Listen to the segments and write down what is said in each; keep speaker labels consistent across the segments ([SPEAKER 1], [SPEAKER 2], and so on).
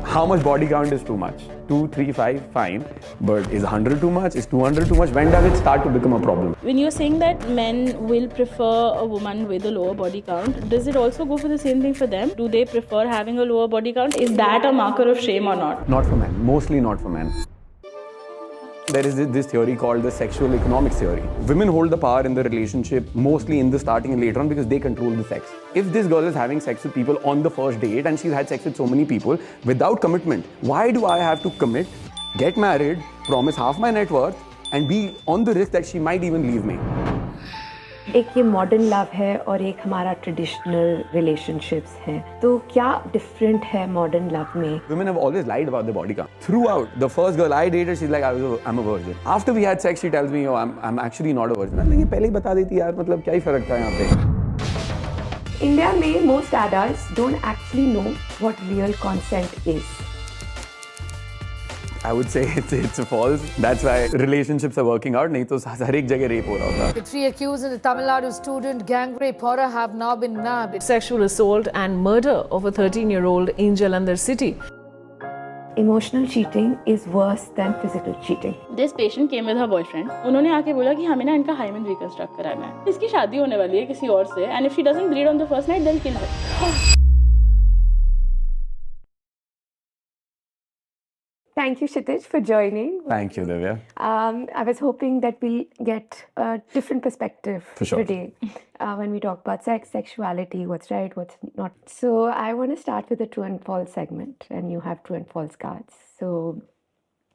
[SPEAKER 1] How much body count is too much? 2, 3, 5, fine. But is 100 too much? Is 200 too much? When does it start to become a problem?
[SPEAKER 2] When you're saying that men will prefer a woman with a lower body count, does it also go for the same thing for them? Do they prefer having a lower body count? Is that a marker of shame or not?
[SPEAKER 1] Not for men. Mostly not for men. There is this theory called the sexual economics theory. Women hold the power in the relationship mostly in the starting and later on because they control the sex. If this girl is having sex with people on the first date and she's had sex with so many people without commitment, why do I have to commit, get married, promise half my net worth and be on the risk that she might even leave me?
[SPEAKER 3] एक ये modern love है और एक हमारा traditional relationships हैं, तो क्या different है मॉडर्न लव में?
[SPEAKER 1] Women have always lied about their body count. Throughout, the first girl I dated, she's like, I'm a virgin. After we had sex, she tells me, oh, I'm actually not a virgin. I'm like, ये पहले ही बता देती यार, मतलब क्या ही फर्क था यहाँ पे?
[SPEAKER 3] इंडिया में most adults don't actually know what real consent is.
[SPEAKER 1] I would say it's a false. That's why relationships are working out. नहीं तो हर एक जगह rape हो रहा होता.
[SPEAKER 4] The 3 accused in the Tamil Nadu student gang rape horror have now been nabbed.
[SPEAKER 5] Sexual assault and murder of a 13-year-old in Jalandhar city.
[SPEAKER 3] Emotional cheating is worse than physical cheating.
[SPEAKER 2] This patient came with her boyfriend. उन्होंने आके बोला कि हमें ना इनका hymen reconstruct कराना है. इसकी शादी होने वाली है किसी और से, and if she doesn't bleed on the first night, they'll kill her.
[SPEAKER 3] Thank you, Kshitij, for joining.
[SPEAKER 1] Thank you, Divya.
[SPEAKER 3] I was hoping that we'll get a different perspective
[SPEAKER 1] For sure.
[SPEAKER 3] today when we talk about sex, sexuality, what's right, what's not. So I want to start with the true and false segment, and you have true and false cards. So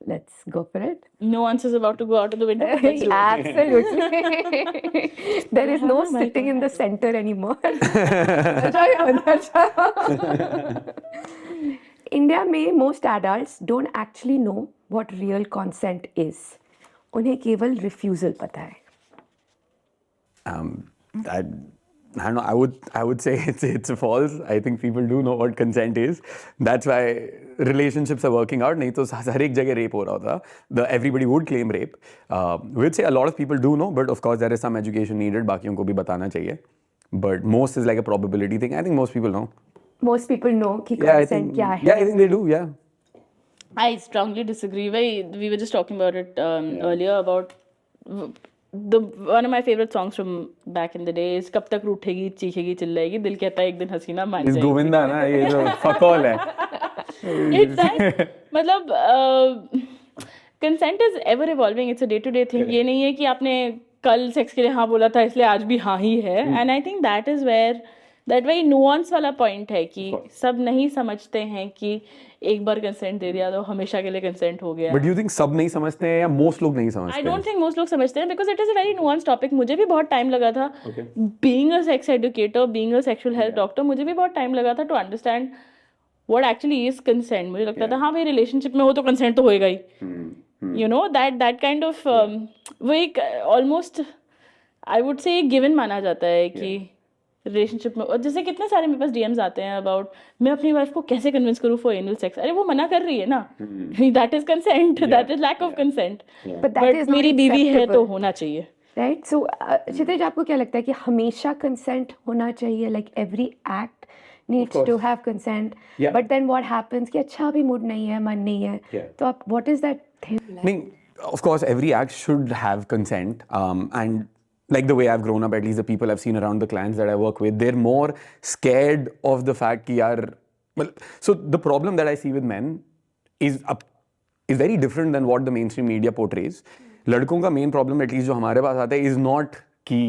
[SPEAKER 3] let's go for it.
[SPEAKER 2] Nuance is about to go out of the window. Let's do it.
[SPEAKER 3] Absolutely. There is no sitting in the center anymore. India में most adults don't actually know what real consent is. उन्हें केवल refusal पता है.
[SPEAKER 1] I don't know. I would say it's a false. I think people do know what consent is. That's why relationships are working out. नहीं तो हर एक जगह rape हो रहा होता. Everybody would claim rape. We'd say a lot of people do know, but of course there is some education needed. बाकियों को भी बताना चाहिए. But most is like a probability thing. I think most people know.
[SPEAKER 3] Most people know कि consent क्या है.
[SPEAKER 1] Yeah, I think they do. Yeah.
[SPEAKER 2] I strongly disagree. We were just talking about it earlier about one of my favorite songs from back in the day is कब तक रूठेगी चीखेगी चिल्लाएगी दिल कहता है एक दिन हसीना मान जाएगी.
[SPEAKER 1] इस गोविंदा ना ये जो fuck all है.
[SPEAKER 2] It's that मतलब consent is ever evolving. It's a day to day thing. ये नहीं है कि आपने कल सेक्स के लिए हाँ बोला था इसलिए आज भी हाँ ही है. And I think that is where that very nuance वाला पॉइंट है कि सब नहीं समझते हैं कि एक बार कंसेंट दे दिया तो हमेशा के लिए कंसेंट हो गया.
[SPEAKER 1] But do you think सब नहीं समझते हैं या most लोग नहीं समझते?
[SPEAKER 2] I don't think most लोग समझते हैं because it is a very nuanced topic. मुझे भी बहुत टाइम लगा था. Being a sex educator, being a sexual health doctor, मुझे भी बहुत टाइम लगा था to understand what actually is consent. मुझे लगता था हाँ भाई रिलेशनशिप में हो तो कंसेंट तो होएगा ही. You know that kind of वो एक almost I would say given माना जाता है कि रिलेशनशिप में. और जैसे कितने सारे मेरे पास डीएम्स आते हैं अबाउट मैं अपनी वाइफ को कैसे कन्विंस करूँ फॉर एनल सेक्स. अरे वो मना कर रही है ना. That is consent. That is lack of consent. But मेरी बीवी है तो होना चाहिए.
[SPEAKER 3] राइट. सो क्षितिज आपको क्या लगता है कि हमेशा कंसेंट होना चाहिए? Like every act needs to have consent. But then what happens कि अच्छा भी मूड नहीं है, मन नहीं है, तो आप what is that thing like?
[SPEAKER 1] नहीं, of course every act should have consent. And like the way I've grown up, at least the people I've seen around the clients that I work with, they're more scared of the fact कि यार, well, so the problem that I see with men is very different than what the mainstream media portrays. लड़कों का main problem, at least जो हमारे पास आता है, is not कि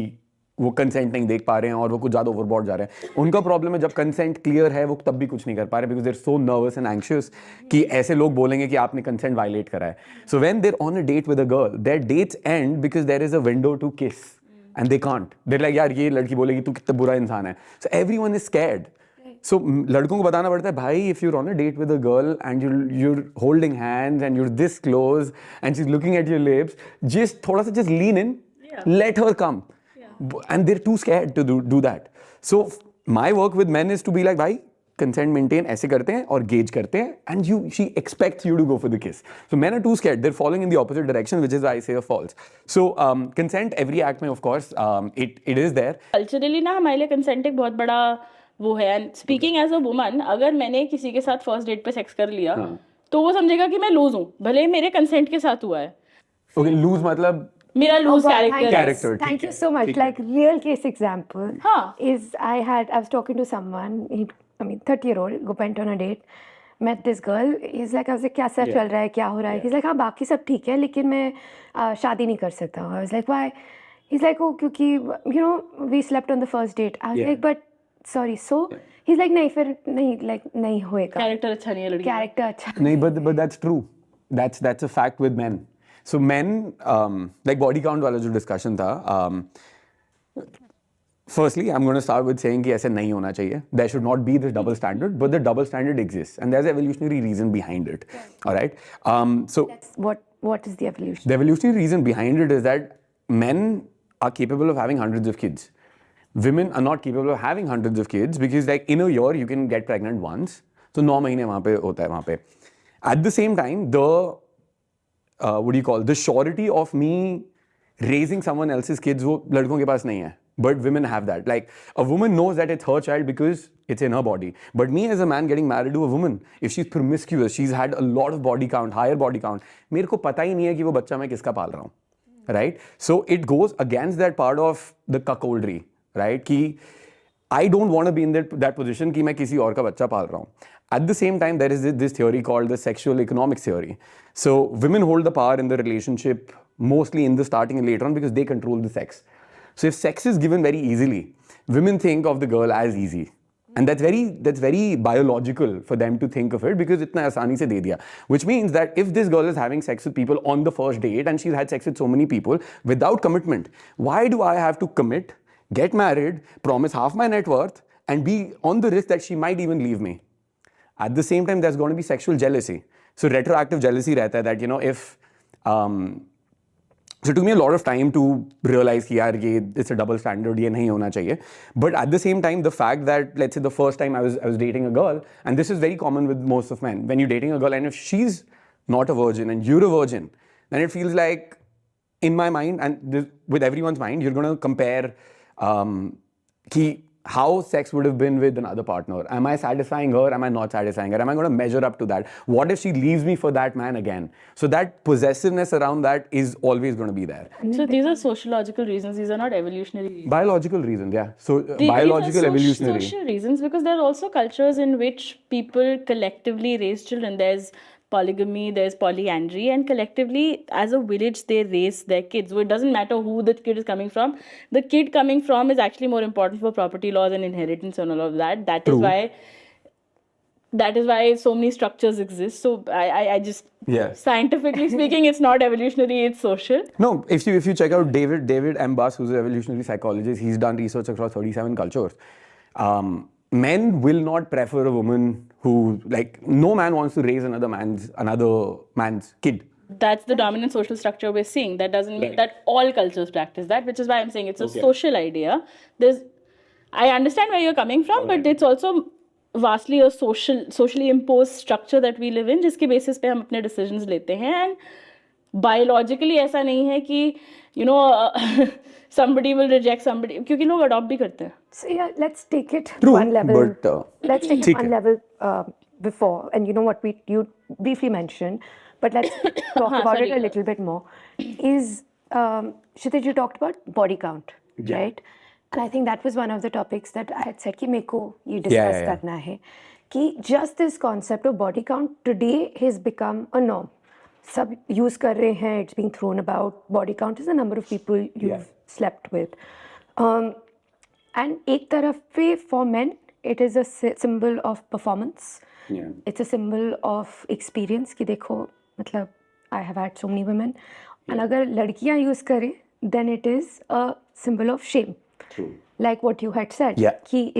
[SPEAKER 1] वो कंसेंट नहीं देख पा रहे हैं और वो कुछ ज़्यादा ओवरबोर्ड जा रहे हैं. उनका प्रॉब्लम है जब कंसेंट क्लियर है वो तब भी कुछ नहीं कर पा रहे because there so nervous and anxious कि ऐसे लोग बोलेंगे कि आपने कंसेंट वायलेट करा है. So when they're on a date with a girl their dates and because there is a window to kiss and they can't. They're like यार ये लड़की बोलेगी तू कितना बुरा इंसान है. So everyone is scared. So लड़कों को बताना पड़ता है भाई if you're on a date with a girl and you're holding hands and you're this close and she's looking at your lips, just थोड़ा सा just lean in, let her come. And they're too scared to do that. So my work with men is to be like भाई consent maintain ऐसे करते हैं और gauge करते हैं and she expects you to go for the kiss. So men are too scared. They're falling in the opposite direction, which is why I say a false. So consent every act में of course it is there.
[SPEAKER 2] Culturally ना हमारे लिए consent एक बहुत बड़ा वो है. And speaking as a woman, अगर मैंने किसी के साथ फर्स्ट डेट पे सेक्स कर लिया तो वो समझेगा कि मैं लूज हूँ, भले ही मेरे कंसेंट के साथ हुआ है.
[SPEAKER 1] Okay, lose मतलब
[SPEAKER 2] मेरा loose
[SPEAKER 3] God,
[SPEAKER 2] character.
[SPEAKER 1] Character,
[SPEAKER 3] Thank
[SPEAKER 1] ठीक
[SPEAKER 3] you
[SPEAKER 1] है,
[SPEAKER 3] so much.
[SPEAKER 1] ठीक है.
[SPEAKER 3] Like real case example
[SPEAKER 2] हाँ.
[SPEAKER 3] is I was talking to someone. 30-year-old went on a date, met this girl. He's like, I was like, क्या sir चल रहा है, क्या हो रहा है? He's like, हाँ बाकी सब ठीक है, लेकिन मैं शादी नहीं कर सकता. I was like, why? He's like, oh क्योंकि we slept on the first date. I was like, but sorry, so he's like, नहीं फिर नहीं, like नहीं होएगा.
[SPEAKER 2] कैरेक्टर अच्छा नहीं है लड़की.
[SPEAKER 3] Character अच्छा.
[SPEAKER 1] नहीं, but that's true. That's a fact with men. So men, like body count वाला जो discussion था, firstly, I'm going to start with saying कि ऐसे नहीं होना चाहिए. There should not be this double standard, but the double standard exists, and there's an evolutionary reason behind it. All right. So
[SPEAKER 3] What is the evolution?
[SPEAKER 1] the evolutionary reason behind it is that men are capable of having hundreds of kids. Women are not capable of having hundreds of kids because, like, in a year you can get pregnant once. So 9 महीने वहाँ पे होता है वहाँ पे. At the same time, the surety of me raising someone else's kids वो लड़कों के पास नहीं है. But women have that. Like, a woman knows that it's her child because it's in her body. But me as a man getting married to a woman, if she's promiscuous, she's had a lot of body count, higher body count, मेरे को पता ही नहीं है कि वो बच्चा मैं किसका पाल रहा हूँ. Right? So it goes against that part of the cuckoldry. Right? कि I don't want to be in that position कि मैं किसी और का बच्चा पाल रहा हूँ. At the same time, there is this theory called the sexual economics theory. So women hold the power in the relationship mostly in the starting and later on because they control the sex. So if sex is given very easily, women think of the girl as easy. And that's very biological for them to think of it because itna आसानी से दे दिया. Which means that if this girl is having sex with people on the first date and she's had sex with so many people without commitment, why do I have to commit, get married, promise half my net worth and be on the risk that she might even leave me? At the same time, there's going to be sexual jealousy. So retroactive jealousy रहता है that, if... So it took me a lot of time to realize कि यार ये it's a double standard, ये नहीं होना चाहिए. But at the same time, the fact that, let's say the first time I was dating a girl, and this is very common with most of men, when you're dating a girl and if she's not a virgin and you're a virgin, then it feels like, in my mind and with everyone's mind, you're going to compare how sex would have been with another partner. Am I satisfying her? Am I not satisfying her? Am I going to measure up to that? What if she leaves me for that man again? So that possessiveness around that is always going to be there.
[SPEAKER 2] So these are sociological reasons. These are not evolutionary reasons.
[SPEAKER 1] Biological reasons, yeah. So
[SPEAKER 2] These
[SPEAKER 1] biological,
[SPEAKER 2] are
[SPEAKER 1] evolutionary.
[SPEAKER 2] social reasons because there are also cultures in which people collectively raise children. There's polygamy, there's polyandry, and collectively as a village they raise their kids. So it doesn't matter who the kid is coming from. The kid coming from is actually more important for property laws and inheritance and all of that. That is why so many structures exist. So I just, scientifically speaking, it's not evolutionary, it's social.
[SPEAKER 1] No, if you check out David M. Buss, who's an evolutionary psychologist, he's done research across 37 cultures. Men will not prefer a woman who, like, no man wants to raise another man's kid.
[SPEAKER 2] That's the dominant social structure we're seeing. That doesn't mean that all cultures practice that, which is why I'm saying it's a social idea. I understand where you're coming from, but it's also vastly a socially imposed structure that we live in, जिसके basis पे हम अपने decisions लेते हैं. And biologically ऐसा नहीं है कि somebody will reject somebody, क्योंकि लोग adopt भी करते हैं.
[SPEAKER 3] So yeah, let's take it
[SPEAKER 1] True,
[SPEAKER 3] one level.
[SPEAKER 1] but
[SPEAKER 3] let's take it one level before, and you know what you briefly mentioned, but let's talk about it a little bit more. Is Kshitij, you talked about body count, right? And I think that was one of the topics that I had said कि मेरे को ये discuss करना है कि just this concept of body count today has become a norm. सब use कर रहे हैं, it's being thrown about. Body count is the number of people you've slept with. And एक तरफ पे for men, it is a symbol of performance. Yeah. It's a symbol of experience कि देखो, मतलब I have had so many women. And अगर लड़कियाँ use करें, then it is a symbol of shame. True. Like what you had said.
[SPEAKER 1] Yeah.
[SPEAKER 3] कि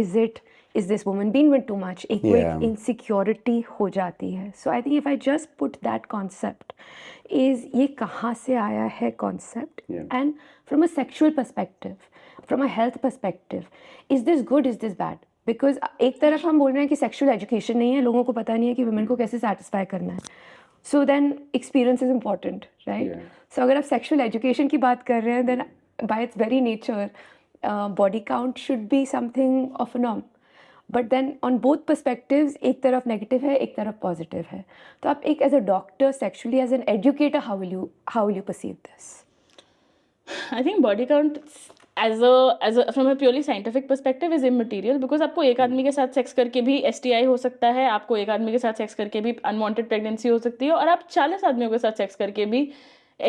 [SPEAKER 3] is this woman being with too much? एक insecurity हो जाती है. So I think if I just put that concept, is ये कहाँ से आया है concept? And from a sexual perspective, from a health perspective, is this good, is this bad? Because एक तरफ हम बोल रहे हैं कि sexual education नहीं है, लोगों को पता नहीं है कि women को कैसे satisfy करना है. So then experience is important, right? Yeah. So अगर आप sexual education की बात कर रहे हैं, then by its very nature, body count should be something of a norm. But then on both perspectives एक तरफ नेगेटिव है, एक तरफ पॉजिटिव है. तो आप एक as a doctor, sexually as an educator, how will you perceive this?
[SPEAKER 2] I think body count as a from a purely scientific perspective is immaterial because आपको एक आदमी के साथ सेक्स करके भी STI हो सकता है, आपको एक आदमी के साथ सेक्स करके भी अनवांटेड प्रेगनेंसी हो सकती है, और आप 40 आदमियों के साथ सेक्स करके भी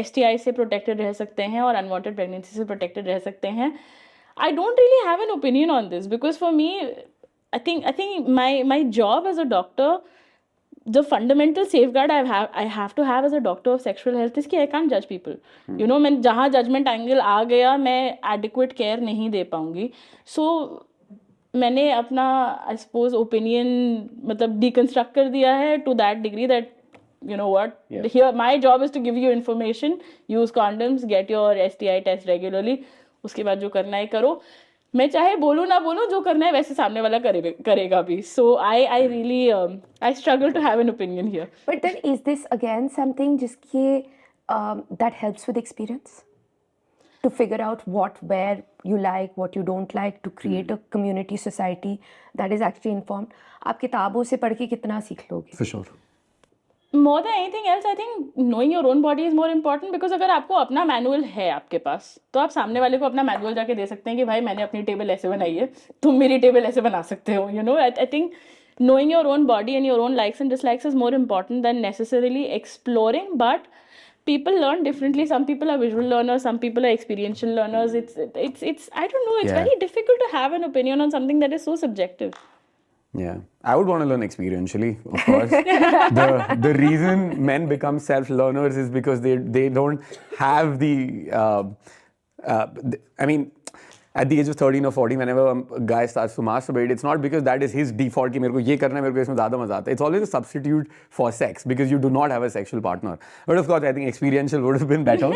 [SPEAKER 2] STI से प्रोटेक्टेड रह सकते हैं और अनवांटेड प्रेगनेंसी से प्रोटेक्टेड रह सकते हैं. I don't really have an opinion on this because for me, I think my job as a doctor, the fundamental safeguard I have to have as a doctor of sexual health is कि I can't judge people. You know, मैं जहाँ judgment angle आ गया मैं adequate care नहीं दे पाऊँगी. So मैंने अपना I suppose opinion मतलब deconstruct कर दिया है to that degree that you know what, here my job is to give you information, use condoms, get your STI test regularly. उसके बाद जो करना है करो. मैं चाहे बोलूँ ना बोलूँ, जो करना है वैसे सामने वाला करेगा भी. So I really I struggle to have an opinion here.
[SPEAKER 3] But then is this again something जिसके that helps with experience? To figure out where you like, what you don't like, to create a community, society that is actually informed. आप किताबों से पढ़ के कितना सीख लोगे?
[SPEAKER 1] For sure.
[SPEAKER 2] More than anything else, I think knowing your own body is more important because अगर आपको अपना मैनुअल है आपके पास, तो आप सामने वाले को अपना मैनुअल जाके दे सकते हैं कि भाई मैंने अपनी टेबल ऐसे बनाई है, तुम मेरी टेबल ऐसे बना सकते हो. You know, I think knowing your own body and your own likes and dislikes is more important than necessarily exploring. But people learn differently. Some people are visual learners, some people are experiential learners. It's I don't know. It's very difficult to have an opinion on something that is so subjective.
[SPEAKER 1] Yeah, I would want to learn experientially, of course. The reason men become self-learners is because they don't have the. I mean, at the age of 13 or 14, whenever a guy starts to masturbate, it's not because that is his default कि मेरे को ये करना है, मेरे को इसमें ज़्यादा मजा आता है. It's always a substitute for sex because you do not have a sexual partner. But of course, I think experiential would have been better.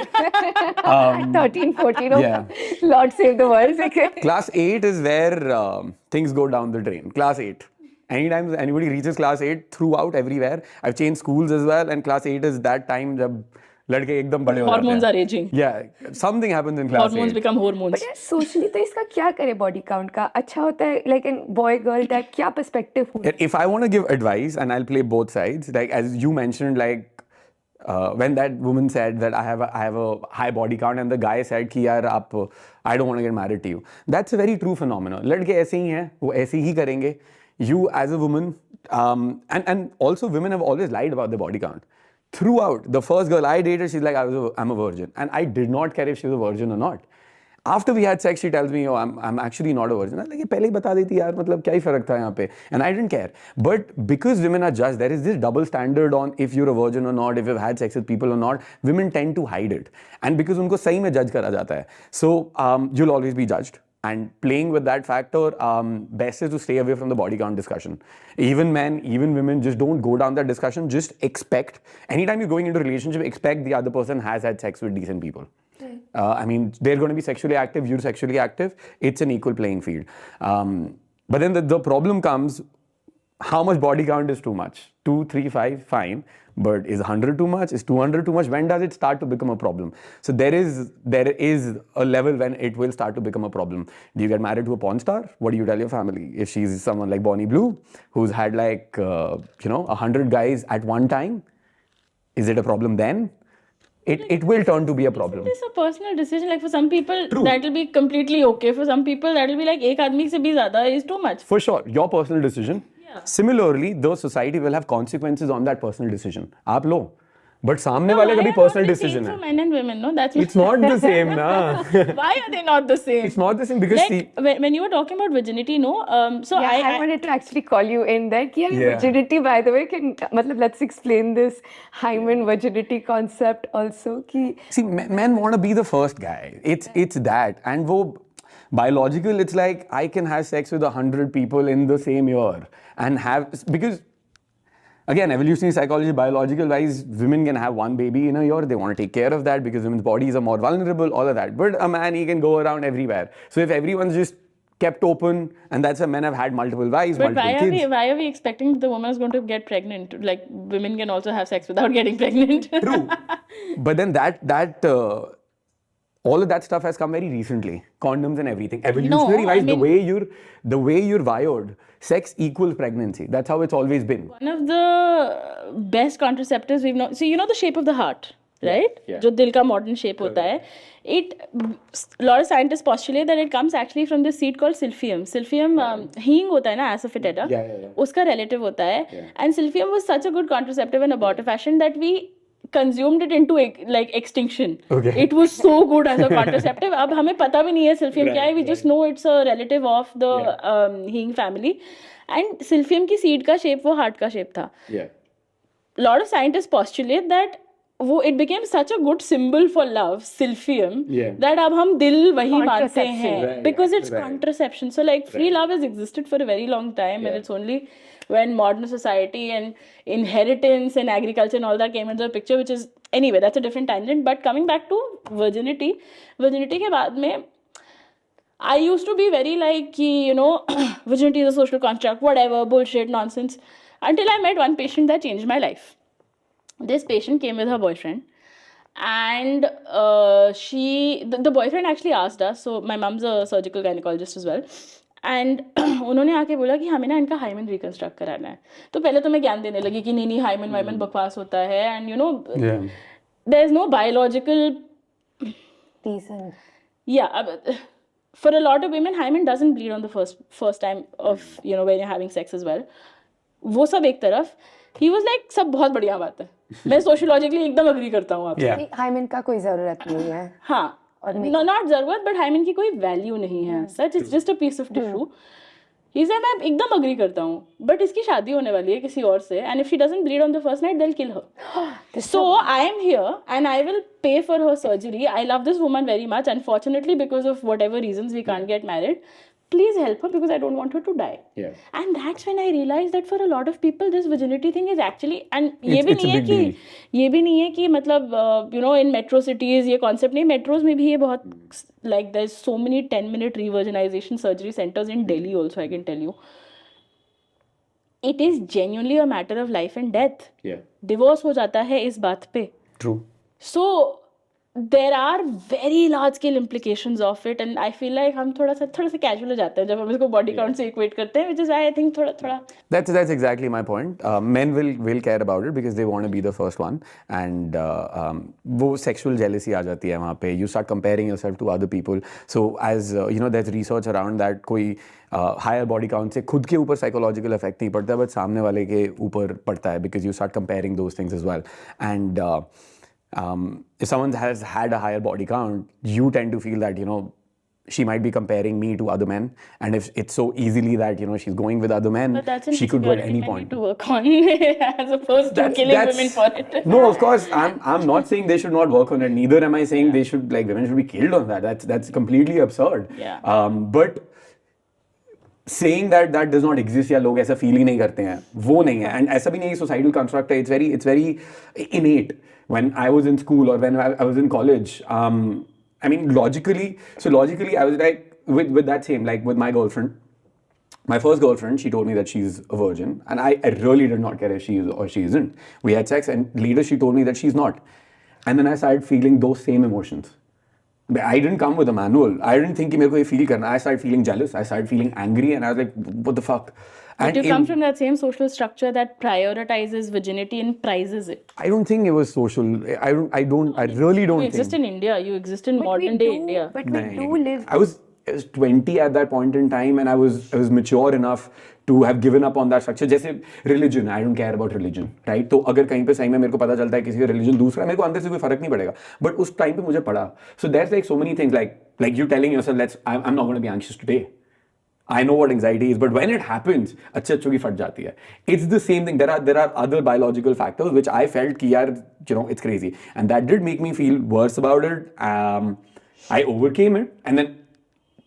[SPEAKER 3] 13, 14,
[SPEAKER 1] Yeah.
[SPEAKER 3] Lord save the world.
[SPEAKER 1] Class 8 is where things go down the drain. Class 8. Anytime anybody reaches class 8, throughout everywhere, I've changed schools as well, and class 8 is that time जब लड़के एकदम बड़े हो जाते हैं.
[SPEAKER 2] Hormones are aging.
[SPEAKER 1] Yeah, something happens in class 8.
[SPEAKER 2] Hormones become hormones.
[SPEAKER 3] But यार socially तो इसका क्या करे body count का? अच्छा होता है like in boy girl that क्या perspective हो?
[SPEAKER 1] If I want to give advice, and I'll play both sides, like as you mentioned, like when that woman said that I have a high body count, and the guy said कि यार आप I don't want to get married to you. That's a very true phenomenon. लड़के ऐसे ही हैं, वो ऐसे ही करेंगे. You as a woman, and also women have always lied about their body count. Throughout, the first girl I dated, she's like, I'm a virgin. And I did not care if she was a virgin or not. After we had sex, she tells me, oh, I'm actually not a virgin. I'm like, पहले ही बता देती यार, मतलब क्या ही फर्क था यहाँ पे. And I didn't care. But because women are judged, there is this double standard on if you're a virgin or not, if you've had sex with people or not. Women tend to hide it. And because उनको सही में judge करा जाता है. So, you'll always be judged. And playing with that factor, best is to stay away from the body count discussion. Even men, even women, just don't go down that discussion. Just expect, anytime you're going into a relationship, expect the other person has had sex with decent people. I mean, they're going to be sexually active, you're sexually active. It's an equal playing field. But then the problem comes, how much body count is too much? 2, 3, 5, fine. But is 100 too much? Is 200 too much? When does it start to become a problem? So there is a level when it will start to become a problem. Do you get married to a porn star? What do you tell your family? If she's someone like Bonnie Blue, who's had like 100 guys at one time, is it a problem then? It will turn to be a problem.
[SPEAKER 2] It's a personal decision. Like for some people,
[SPEAKER 1] True.
[SPEAKER 2] that will be completely okay. For some people, that will be like एक आदमी से भी ज़्यादा is too much.
[SPEAKER 1] For sure, your personal decision. Similarly, the society will have consequences on that personal decision. आप लो, but सामने वाले का भी personal decision है.
[SPEAKER 2] For men and women, no, that's
[SPEAKER 1] It's not the same, na.
[SPEAKER 2] Why are they not the same?
[SPEAKER 1] It's not the same because
[SPEAKER 2] like
[SPEAKER 1] see,
[SPEAKER 2] when you were talking about virginity, no. So
[SPEAKER 3] Yeah, I wanted to actually call you in that. Yeah, virginity, by the way, मतलब let's explain this hymen virginity concept also. कि
[SPEAKER 1] see, men want to be the first guy. It's that, and वो biological. It's like I can have sex with 100 people in the same year and have, because again, evolutionary psychology, biological wise, women can have one baby in a year. They want to take care of that because women's bodies are more vulnerable, all of that. But a man, he can go around everywhere. So if everyone's just kept open, and that's why men have had multiple wives,
[SPEAKER 2] but
[SPEAKER 1] multiple kids.
[SPEAKER 2] why are we expecting the woman is going to get pregnant? Like women can also have sex without getting pregnant.
[SPEAKER 1] True. But then that all of that stuff has come very recently. Condoms and everything. Evolutionary wise, the way you're wired, sex equals pregnancy. That's how it's always been.
[SPEAKER 2] One of the best contraceptives we've known. So you know the shape of the heart, right? जो दिल का modern shape होता है. A lot of scientists postulate that it comes actually from this seed called silphium. Silphium, हींग होता है ना, asafoetida. उसका relative होता है. And silphium was such a good contraceptive in abortifacient that we consumed it into like extinction.
[SPEAKER 1] Okay.
[SPEAKER 2] It was so good as a contraceptive. अब हमें पता भी नहीं है silphium क्या है. We just know it's a relative of the हींग family. And silphium की seed का shape वो heart का shape था. Lot of scientists postulate that it became such a good symbol for love, silphium, that अब हम दिल वही मानते हैं because it's contraception. So like free love has existed for a very long time, and it's only when modern society and inheritance and agriculture and all that came into the picture, which is anyway that's a different tangent. But coming back to virginity के बाद में I used to be very like, you know, virginity is a social construct, whatever, bullshit, nonsense. Until I met one patient that changed my life. This patient came with her boyfriend. And the boyfriend actually asked us, so my mom's a surgical gynecologist as well. And उन्होंने आके बोला कि हमें ना इनका hymen reconstruct कराना है. तो पहले तो मैं ज्ञान देने लगी कि नहीं हाइमन वाइमन बकवास होता है. And you know, there is no biological
[SPEAKER 3] reason.
[SPEAKER 2] Yeah. For a lot of women, hymen doesn't bleed on the first time of, you know, when you're having sex as well. वो सब एक तरफ. He was like, सब बहुत बढ़िया बात है. मैं sociologically एकदम agree करता हूँ आपसे.
[SPEAKER 3] हाइमन का कोई जरूरत नहीं है.
[SPEAKER 2] हाँ. Not जरूरत, but hymen की कोई value नहीं है. Such, it's just a piece of tissue. He said, मैं एकदम agree करता हूँ. But इसकी शादी होने वाली है किसी और से. And if she doesn't bleed on the first night, they'll kill her. So I am here and I will pay for her surgery. I love this woman very much. Unfortunately, because of whatever reasons, we can't get married. Please help her because I don't want her to die. And that's when I realized that for a lot of people, this virginity thing is actually, and ये भी नहीं है कि मतलब you know, in metro cities ये concept नहीं, metros में भी ये बहुत like there's so many 10-minute revirginization surgery centers in Delhi also, I can tell you. It is genuinely a matter of life and death. Divorce हो जाता है इस बात पे.
[SPEAKER 1] True.
[SPEAKER 2] So there are very large scale implications of it, and I feel like हम थोड़ा सा casual हो जाते हैं जब हम इसको body count से equate करते हैं, which is why I think थोड़ा.
[SPEAKER 1] That's exactly my point. Men will care about it because they want to be the first one, and वो sexual jealousy आ जाती है वहाँ पे. You start comparing yourself to other people. So as you know, there's research around that. कोई higher body count से खुद के ऊपर psychological effect नहीं पड़ता, but सामने वाले के ऊपर पड़ता है because you start comparing those things as well. And if someone has had a higher body count, you tend to feel that, you know, she might be comparing me to other men, and if it's so easily that, you know, she's going with other men, she could go at any point.
[SPEAKER 2] To work on as opposed to killing women for it.
[SPEAKER 1] No, of course, I'm not saying they should not work on it. Neither am I saying they should, like, women should be killed on that. That's completely absurd. But saying that does not exist या लोग ऐसा feel ही नहीं करते हैं, वो नहीं है. And ऐसा भी नहीं societal construct है. It's very innate. When I was in school or when I was in college, I mean, logically, I was like, with that same, like with my girlfriend, my first girlfriend, she told me that she's a virgin, and I really did not care if she is or she isn't. We had sex, and later she told me that she's not. And then I started feeling those same emotions. I didn't come with a manual. I didn't think कि मेरे को ये feel करना. I started feeling jealous. I started feeling angry, and I was like, what the fuck?
[SPEAKER 2] But you come from that same social structure that prioritizes virginity and prizes it.
[SPEAKER 1] I don't think it was social. I really don't think.
[SPEAKER 2] You exist in India. You exist in modern day India.
[SPEAKER 3] But we do live.
[SPEAKER 1] I was 20 at that point in time, and I was mature enough to have given up on that structure. जैसे religion, I don't care about religion, right? तो अगर कहीं पे सही में मेरे को पता चलता है किसी का religion दूसरा, मेरे को अंदर से कोई फर्क नहीं पड़ेगा. But उस time पे मुझे पड़ा. So there's like so many things like you telling yourself, I'm not going to be anxious today. I know what anxiety is, but when it happens, अच्छे की फट जाती है. It's the same thing. There are other biological factors which I felt कि यार, you know, it's crazy, and that did make me feel worse about it. I overcame it, and then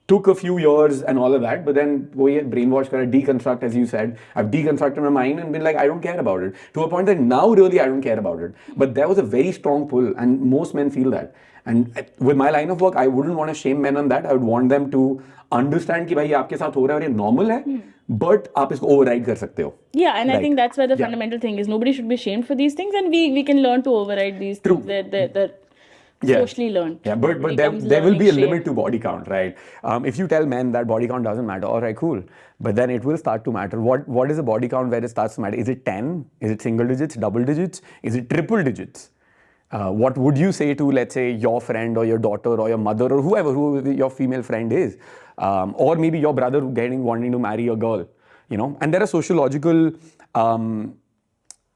[SPEAKER 1] took a few years and all of that, but then वो ये brainwash करा, deconstruct, as you said. I've deconstructed my mind and been like, I don't care about it. To a point that now really I don't care about it. But there was a very strong pull, and most men feel that. And with my line of work, I wouldn't want to shame men on that. I would want them to understand कि भाई आपके साथ हो रहा है और ये normal है, but आप इसको override कर सकते हो.
[SPEAKER 2] Yeah, and I think that's where the fundamental thing is. Nobody should be shamed for these things, and we can learn to override these things. socially learned.
[SPEAKER 1] Yeah, but
[SPEAKER 2] It
[SPEAKER 1] there
[SPEAKER 2] becomes
[SPEAKER 1] will be a
[SPEAKER 2] learning
[SPEAKER 1] limit
[SPEAKER 2] shame.
[SPEAKER 1] to body count, right? If you tell men that body count doesn't matter, all right, cool. But then it will start to matter. What is a body count where it starts to matter? Is it 10? Is it single digits, double digits? Is it triple digits? What would you say to, let's say, your friend or your daughter or your mother or who your female friend is? Or maybe your brother wanting to marry a girl, you know? And there are sociological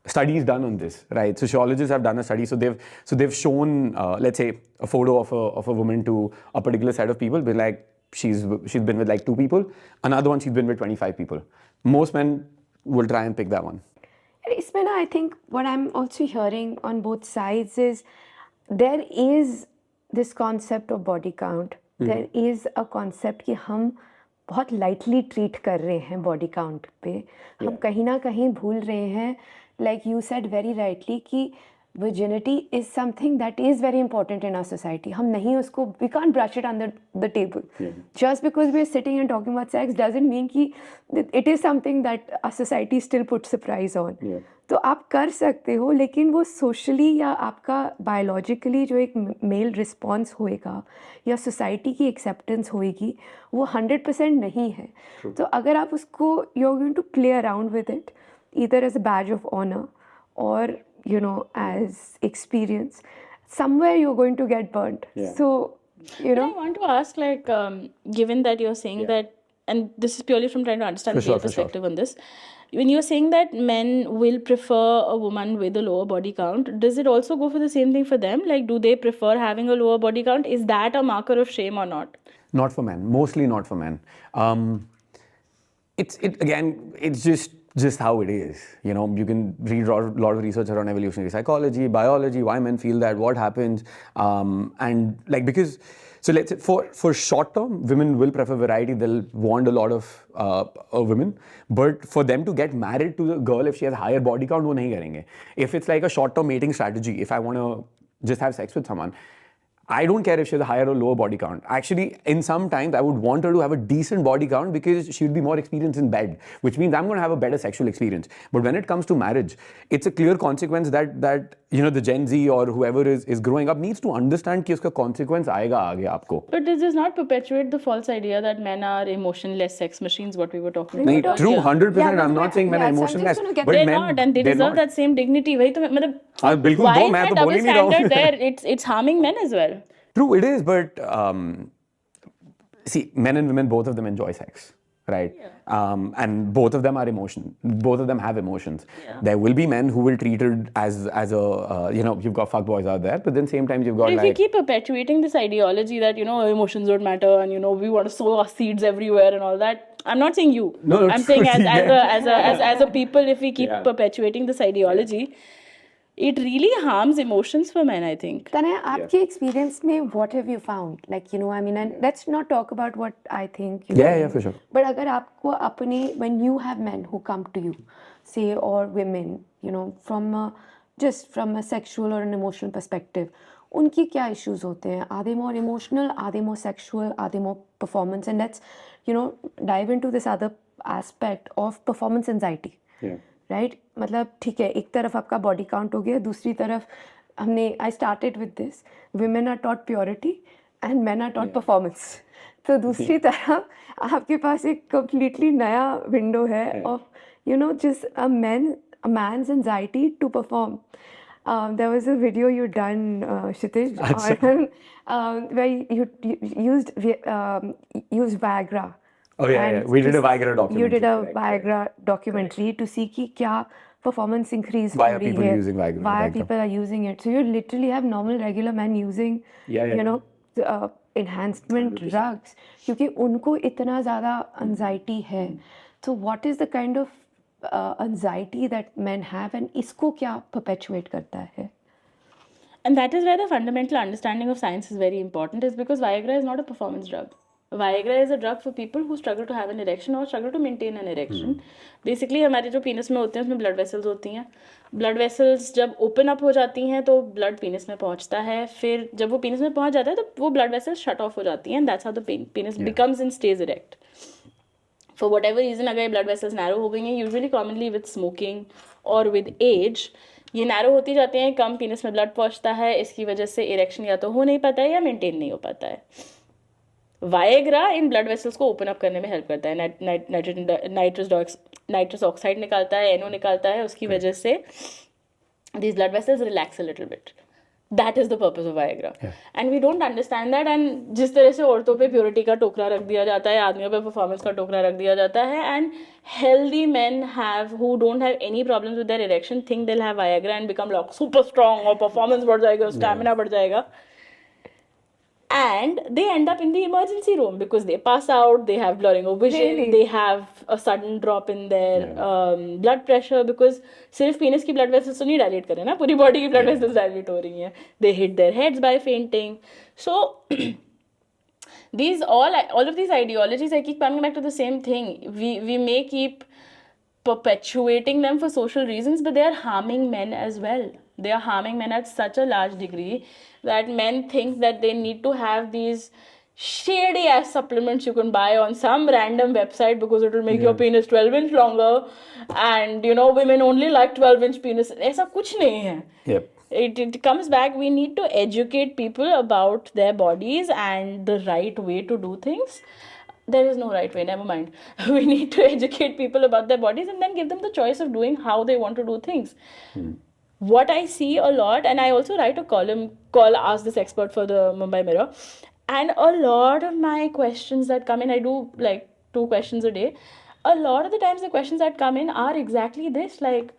[SPEAKER 1] studies done on this, right? Sociologists have done a study, so they've shown, let's say, a photo of a woman to a particular set of people, but like she's been with like 2 people, another one she's been with 25 people. Most men will try and pick that one.
[SPEAKER 3] इसमें ना I think what I'm also hearing on both sides is there is this concept of body count. There is a concept कि हम बहुत lightly treat कर रहे हैं body count पे. हम कहीं ना कहीं भूल रहे हैं, like you said very rightly, कि virginity is something that is very important in our society. हम नहीं उसको, we can't brush it under the table. Just because we are sitting and talking about sex doesn't mean कि it is something that our society still puts a price on. तो आप कर सकते हो, लेकिन वो socially या आपका biologically जो एक male response होएगा या society की acceptance होएगी, वो 100% नहीं है. तो अगर आप उसको you're going to play around with it either as a badge of honor or you know as experience, somewhere you're going to get burnt. So you know,
[SPEAKER 2] I want to ask, like, given that you're saying that, and this is purely from trying to understand
[SPEAKER 1] For
[SPEAKER 2] the
[SPEAKER 1] sure,
[SPEAKER 2] perspective on this, when you're saying that men will prefer a woman with a lower body count, does it also go for the same thing for them? Like, do they prefer having a lower body count? Is that a marker of shame or not?
[SPEAKER 1] Not for men. Mostly not for men. It's just how it is. You know, you can read a lot of research around evolutionary psychology, biology, why men feel that, what happens, and like because. So let's say for short term, women will prefer variety. They'll want a lot of women, but for them to get married to the girl if she has higher body count, वो नहीं करेंगे. If it's like a short term mating strategy, if I want to just have sex with someone, I don't care if she has a higher or lower body count. Actually, in some times, I would want her to have a decent body count because she would be more experienced in bed, which means I'm going to have a better sexual experience. But when it comes to marriage, it's a clear consequence that you know the Gen Z or whoever is growing up needs to understand कि उसका consequence आएगा आगे आपको.
[SPEAKER 2] But does this not perpetuate the false idea that men are emotionless sex machines, what we were talking
[SPEAKER 1] नहीं,
[SPEAKER 2] about?
[SPEAKER 1] true,
[SPEAKER 2] earlier?
[SPEAKER 1] 100%.
[SPEAKER 3] Yeah,
[SPEAKER 1] I'm not saying men are
[SPEAKER 3] so I'm just
[SPEAKER 1] emotionless,
[SPEAKER 3] gonna get
[SPEAKER 1] but
[SPEAKER 2] They're
[SPEAKER 1] men
[SPEAKER 2] not, and they
[SPEAKER 1] they're
[SPEAKER 2] deserve
[SPEAKER 1] not.
[SPEAKER 2] that same dignity. वही तो मतलब,
[SPEAKER 1] हाँ, बिल्कुल
[SPEAKER 2] why
[SPEAKER 1] दो,
[SPEAKER 2] is
[SPEAKER 1] मैं
[SPEAKER 2] that
[SPEAKER 1] तो बोल
[SPEAKER 2] double
[SPEAKER 1] ही नहीं रहा हूँ.
[SPEAKER 2] standard there? It's harming men as well.
[SPEAKER 1] True, it is, but see, men and women, both of them enjoy sex, right? And both of them are emotional. Both of them have emotions. There will be men who will treat it as a, you know, you've got fuckboys out there, but then same time you've got
[SPEAKER 2] But if
[SPEAKER 1] like...
[SPEAKER 2] we keep perpetuating this ideology that, you know, emotions don't matter and, you know, we want to sow our seeds everywhere and all that, I'm not saying you.
[SPEAKER 1] No,
[SPEAKER 2] I'm saying
[SPEAKER 1] true,
[SPEAKER 2] as a people, if we keep perpetuating this ideology, it really harms emotions for men, I think.
[SPEAKER 3] Tanaya, आपके experience में what have you found? Like, you know, I mean, and let's not talk about what I think. You
[SPEAKER 1] Yeah,
[SPEAKER 3] know,
[SPEAKER 1] yeah, for sure.
[SPEAKER 3] But अगर आपको अपने, when you have men who come to you, say, or women, you know, just from a sexual or an emotional perspective, उनकी क्या issues होते हैं? Are they more emotional? Are they more sexual? Are they more performance? And let's, you know, dive into this other aspect of performance anxiety. Right मतलब ठीक है, एक तरफ आपका बॉडी काउंट हो गया, दूसरी तरफ हमने I started with this women are taught purity and men are taught performance. तो दूसरी तरफ आपके पास एक कम्प्लीटली नया विंडो है of you know just a man's anxiety to perform. There was a video you done, Kshitij, where you used Viagra.
[SPEAKER 1] Oh yeah. We did a Viagra documentary.
[SPEAKER 3] You did a Viagra documentary to see कि क्या performance increase
[SPEAKER 1] Why
[SPEAKER 3] हो
[SPEAKER 1] are
[SPEAKER 3] रही
[SPEAKER 1] people
[SPEAKER 3] है,
[SPEAKER 1] using Viagra?
[SPEAKER 3] why
[SPEAKER 1] Viagra?
[SPEAKER 3] people are using it. So you literally have normal regular men using, you know, enhancement drugs क्योंकि उनको इतना ज़्यादा anxiety है. So what is the kind of anxiety that men have and इसको क्या perpetuate करता है?
[SPEAKER 2] And that is where the fundamental understanding of science is very important, is because Viagra is not a performance drug. Viagra is a drug for people who struggle to have an erection or struggle to maintain an erection. Basically हमारे जो penis में होते हैं उसमें blood vessels होती हैं. Blood vessels जब open up हो जाती हैं तो blood penis में पहुंचता है. फिर जब वो penis में पहुंच जाता है तो वो blood vessels shut off हो जाती हैं. And that's how the penis becomes and stays erect. For whatever reason, अगर blood vessels narrow हो गई हैं, usually commonly with smoking or with age, ये नैरो होती जाते हैं, कम पीनस में ब्लड पहुंचता है, इसकी वजह से इरेक्शन या तो हो नहीं पाता है या मेंटेन नहीं हो पाता है। वाएग्रा इन ब्लड वेसल्स को ओपन अप करने में हेल्प करता है, नाइट्रस ऑक्साइड निकालता है, NO निकालता है, उसकी वजह से these blood vessels relax a little bit. That is the purpose of Viagra. And we don't understand that. And जिस तरह से औरतों पे प्योरिटी का टोकरा रख दिया जाता है, आदमियों पे परफॉर्मेंस का टोकरा रख दिया जाता है, and healthy men who don't have any problems with their erection think they'll have Viagra and become like super strong और performance बढ़ जाएगा, stamina बढ़ जाएगा. And they end up in the emergency room because they pass out, they have blurring of vision, they have a sudden drop in their blood pressure because सिर्फ penis की blood vessels तो नहीं dilate कर रहे ना, पूरी body की blood vessels dilate हो रही हैं. They hit their heads by fainting. So these all of these ideologies, I keep coming back to the same thing. We may keep perpetuating them for social reasons, but they are harming men as well. They are harming men at such a large degree that men think that they need to have these shady ass supplements you can buy on some random website because it will make your penis 12 inch longer, and you know women only like 12-inch penis. ऐसा कुछ नहीं है. It comes back, we need to educate people about their bodies and the right way to do things. There is no right way, never mind. We need to educate people about their bodies and then give them the choice of doing how they want to do things. What I see a lot, and I also write a call Ask This Expert for the Mumbai Mirror, and a lot of my questions that come in, I do like 2 questions a day. A lot of the times the questions that come in are exactly this, like,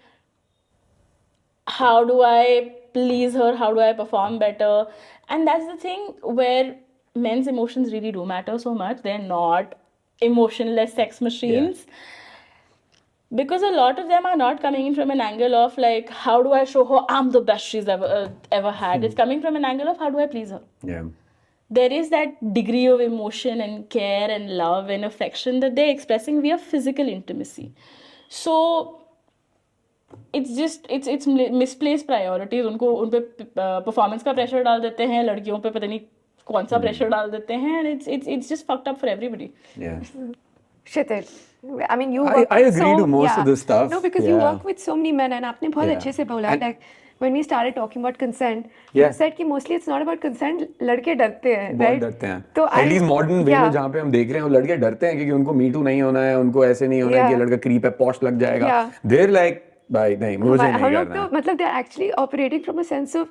[SPEAKER 2] how do I please her? How do I perform better? And that's the thing where men's emotions really do matter so much. They're not emotionless sex machines. Because a lot of them are not coming in from an angle of like, how do I show her I'm the best she's ever had? It's coming from an angle of how do I please her? There is that degree of emotion and care and love and affection that they're expressing via physical intimacy. So it's misplaced priorities. उनको उन पे performance का pressure डाल देते हैं, लड़कियों पे पता नहीं कौन सा pressure डाल देते हैं, and it's just fucked up for everybody.
[SPEAKER 3] Kshitij, I mean,
[SPEAKER 1] I agree to most of this stuff.
[SPEAKER 3] No, because you work with so many men, and आपने बहुत अच्छे से बोला, like when we started talking about consent, you said कि mostly it's not about consent. लड़के डरते हैं, right?
[SPEAKER 1] डरते हैं. तो at least modern way में जहाँ पे हम देख रहे हैं, वो लड़के डरते हैं क्योंकि उनको me too नहीं होना है, उनको ऐसे नहीं होना है कि लड़का creep है, posh लग जाएगा. They're like, भाई नहीं, मुझे नहीं करना है.
[SPEAKER 3] तो मतलब they're actually operating from a sense of,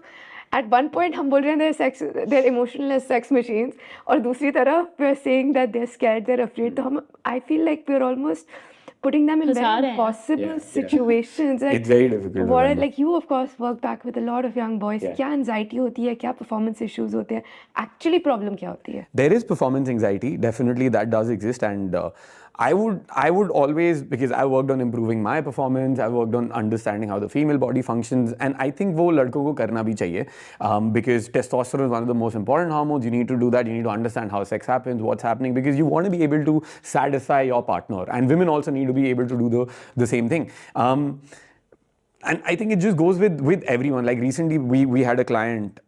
[SPEAKER 3] at one point हम बोल रहे हैं they're emotionless sex machines, और दूसरी तरफ we're saying that they're scared, they're afraid. तो हम, I feel like we're almost putting them in very impossible situations. Like,
[SPEAKER 1] it's very difficult.
[SPEAKER 3] Like you of course work back with a lot of young boys. क्या anxiety होती है, क्या performance issues होते हैं, actually problem क्या होती है?
[SPEAKER 1] There is performance anxiety, definitely that does exist, and I would always, because I worked on improving my performance, I worked on understanding how the female body functions, and I think वो लड़कों को करना भी चाहिए, because testosterone is one of the most important hormones. You need to do that. You need to understand how sex happens, what's happening, because you want to be able to satisfy your partner, and women also need to be able to do the same thing. And I think it just goes with everyone. Like recently, we had a client.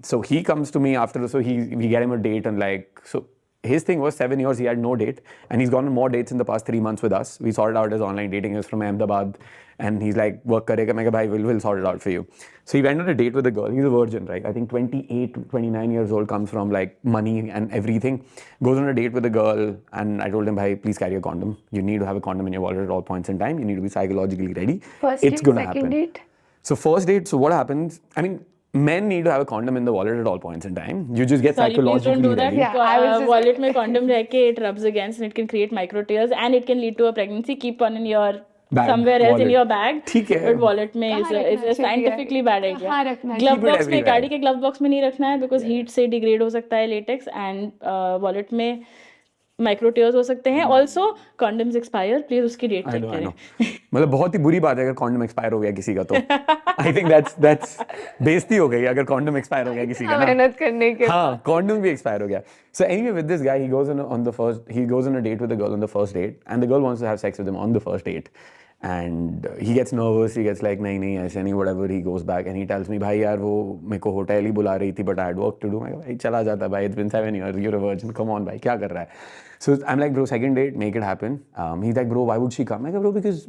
[SPEAKER 1] So he comes to me after, so we get him a date, and like, so his thing was 7 years he had no date, and he's gone on more dates in the past 3 months with us. We sorted out his online dating. He was from Ahmedabad, and he's like, work karega. मैं कहा भाई, we'll sort it out for you. So he went on a date with a girl. He's a virgin, right? I think 28 to 29 years old, comes from like money and everything. Goes on a date with a girl, and I told him, bhai, please carry a condom. You need to have a condom in your wallet at all points in time. You need to be psychologically ready.
[SPEAKER 3] First
[SPEAKER 1] it's
[SPEAKER 3] date,
[SPEAKER 1] gonna
[SPEAKER 3] second
[SPEAKER 1] happen.
[SPEAKER 3] date?
[SPEAKER 1] So first date, so what happens? I mean, men need to have a condom in the wallet at all points in time. You just get psychologically
[SPEAKER 2] please don't do that.
[SPEAKER 1] ready.
[SPEAKER 3] Yeah, I was just
[SPEAKER 2] wallet में condom रह के it rubs against and it can create micro tears and it can lead to a pregnancy. Keep one in your
[SPEAKER 1] Bag,
[SPEAKER 2] somewhere else
[SPEAKER 1] wallet.
[SPEAKER 2] in your bag.
[SPEAKER 1] ठीक है.
[SPEAKER 2] But wallet में is a scientifically bad idea.
[SPEAKER 3] कहाँ रखना है?
[SPEAKER 2] Glove box में,
[SPEAKER 1] everywhere.
[SPEAKER 2] गाड़ी के glove box में नहीं रखना है because heat से degrade हो सकता है latex, and wallet में माइक्रो टीयर्स हो सकते हैं. ऑल्सो कॉन्डम्स एक्सपायर, प्लीज उसकी डेट चेक करें.
[SPEAKER 1] मतलब बहुत ही बुरी बात है अगर कॉन्डम एक्सपायर हो गया किसी का, तो आई थिंक दैट्स बेइज्जती हो गई अगर कॉन्डम एक्सपायर हो गया किसी का.
[SPEAKER 3] मेहनत करने के
[SPEAKER 1] हाँ, कॉन्डम भी एक्सपायर हो गया. So anyway, with this guy, he goes on a date with a girl on the first date, and the girl wants to have sex with him on the first date. And he gets nervous, he gets like, nahi, aise nahi, whatever, he goes back and he tells me, bhai yaar, wo meko hotel hi bula rahi thi, but I had work to do. I go, bhai, chala jata, bhai, it's been 7 years, you're a virgin, come on, bhai, kya kar raha hai? So I'm like, bro, second date, make it happen. He's like, bro, why would she come? I go, bro, because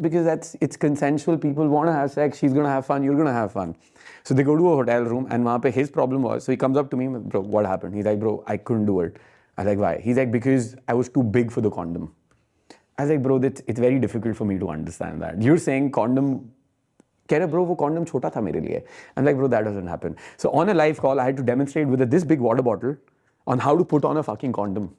[SPEAKER 1] it's consensual, people want to have sex, she's going to have fun, you're going to have fun. So they go to a hotel room and wahan pe his problem was, so he comes up to me, bro, what happened? He's like, bro, I couldn't do it. I was like, why? He's like, because I was too big for the condom. I was like, bro, it's very difficult for me to understand that. You're saying condom, keh rahe, bro, wo condom chota tha mere liye. I'm like, bro, that doesn't happen. So on a live call, I had to demonstrate with this big water bottle on how to put on a fucking condom.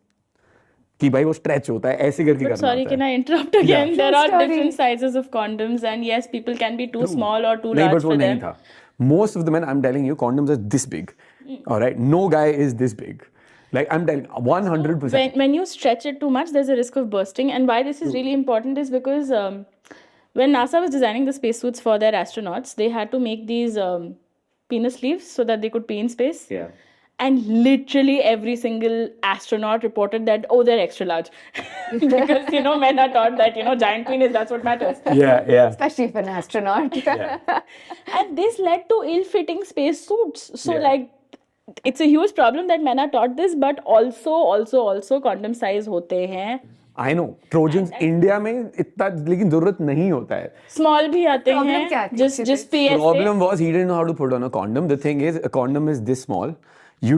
[SPEAKER 1] कि भाई वो stretch होता है, ऐसे करके करना
[SPEAKER 2] Sorry,
[SPEAKER 1] होता
[SPEAKER 2] can
[SPEAKER 1] है.
[SPEAKER 2] I interrupt again?
[SPEAKER 1] Yeah.
[SPEAKER 2] There are
[SPEAKER 3] Sorry.
[SPEAKER 2] different sizes of condoms, and yes, people can be too small or too
[SPEAKER 1] नहीं,
[SPEAKER 2] large
[SPEAKER 1] but वो
[SPEAKER 2] for
[SPEAKER 1] नहीं
[SPEAKER 2] them.
[SPEAKER 1] था. Most of the men, I'm telling you, condoms are this big. All right, no guy is this big. Like I'm telling, 100%.
[SPEAKER 2] When you stretch it too much, there's a risk of bursting. And why this is really important is because when NASA was designing the spacesuits for their astronauts, they had to make these penis sleeves so that they could pee in space.
[SPEAKER 1] Yeah.
[SPEAKER 2] And literally every single astronaut reported that, oh, they're extra large. Because, men are taught that, giant penis, that's what matters.
[SPEAKER 1] Yeah.
[SPEAKER 3] Especially for an astronaut.
[SPEAKER 2] And this led to ill-fitting spacesuits. So,
[SPEAKER 1] Yeah.
[SPEAKER 2] it's a huge problem that men are taught this, but also condom size होते हैं.
[SPEAKER 1] I know. Trojans India में इतना लेकिन जरूरत नहीं होता है.
[SPEAKER 2] Small भी आते
[SPEAKER 3] Problem क्या
[SPEAKER 2] हैं.
[SPEAKER 3] थी?
[SPEAKER 2] Just PSA.
[SPEAKER 1] Problem was he didn't know how to put on a condom. The thing is, a condom is this small. You,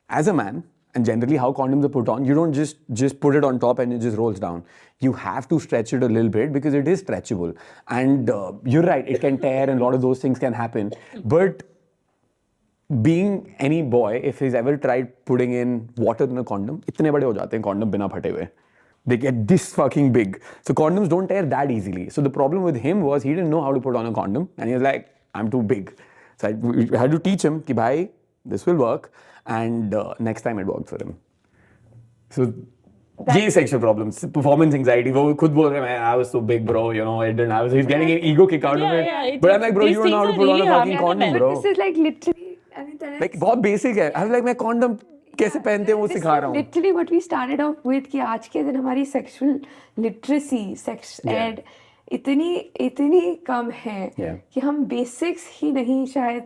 [SPEAKER 1] as a man, and generally how condoms are put on, you don't just put it on top and it just rolls down. You have to stretch it a little bit because it is stretchable. And you're right, it can tear and a lot of those things can happen. But being any boy, if he's ever tried putting in water in a condom, itne bade ho jate hain condom bina phate hue. They get this fucking big. So condoms don't tear that easily. So the problem with him was he didn't know how to put on a condom. And he was like, I'm too big. So I had to teach him ki bhai, this will work. And next time it worked for him. So ये sexual problems, performance anxiety. वो खुद बोल रहे हैं, I was so big, bro. I didn't. He's getting an ego kick out of it.
[SPEAKER 2] Yeah,
[SPEAKER 1] But I'm like, bro,
[SPEAKER 2] these
[SPEAKER 1] you don't know how to
[SPEAKER 2] things
[SPEAKER 1] put
[SPEAKER 2] are
[SPEAKER 1] on a
[SPEAKER 2] really
[SPEAKER 1] fucking
[SPEAKER 2] hard.
[SPEAKER 1] condom,
[SPEAKER 3] But
[SPEAKER 1] bro.
[SPEAKER 3] this is like literally, I mean, that is
[SPEAKER 1] Like बहुत basic है. I was like, मैं condom कैसे पहनते हैं वो
[SPEAKER 3] this
[SPEAKER 1] सिखा
[SPEAKER 3] is
[SPEAKER 1] रहा हूँ.
[SPEAKER 3] literally what we started off with कि आज के दिन हमारी sexual literacy, sex ed इतनी कम है
[SPEAKER 1] Yeah.
[SPEAKER 3] कि हम basics ही नहीं शायद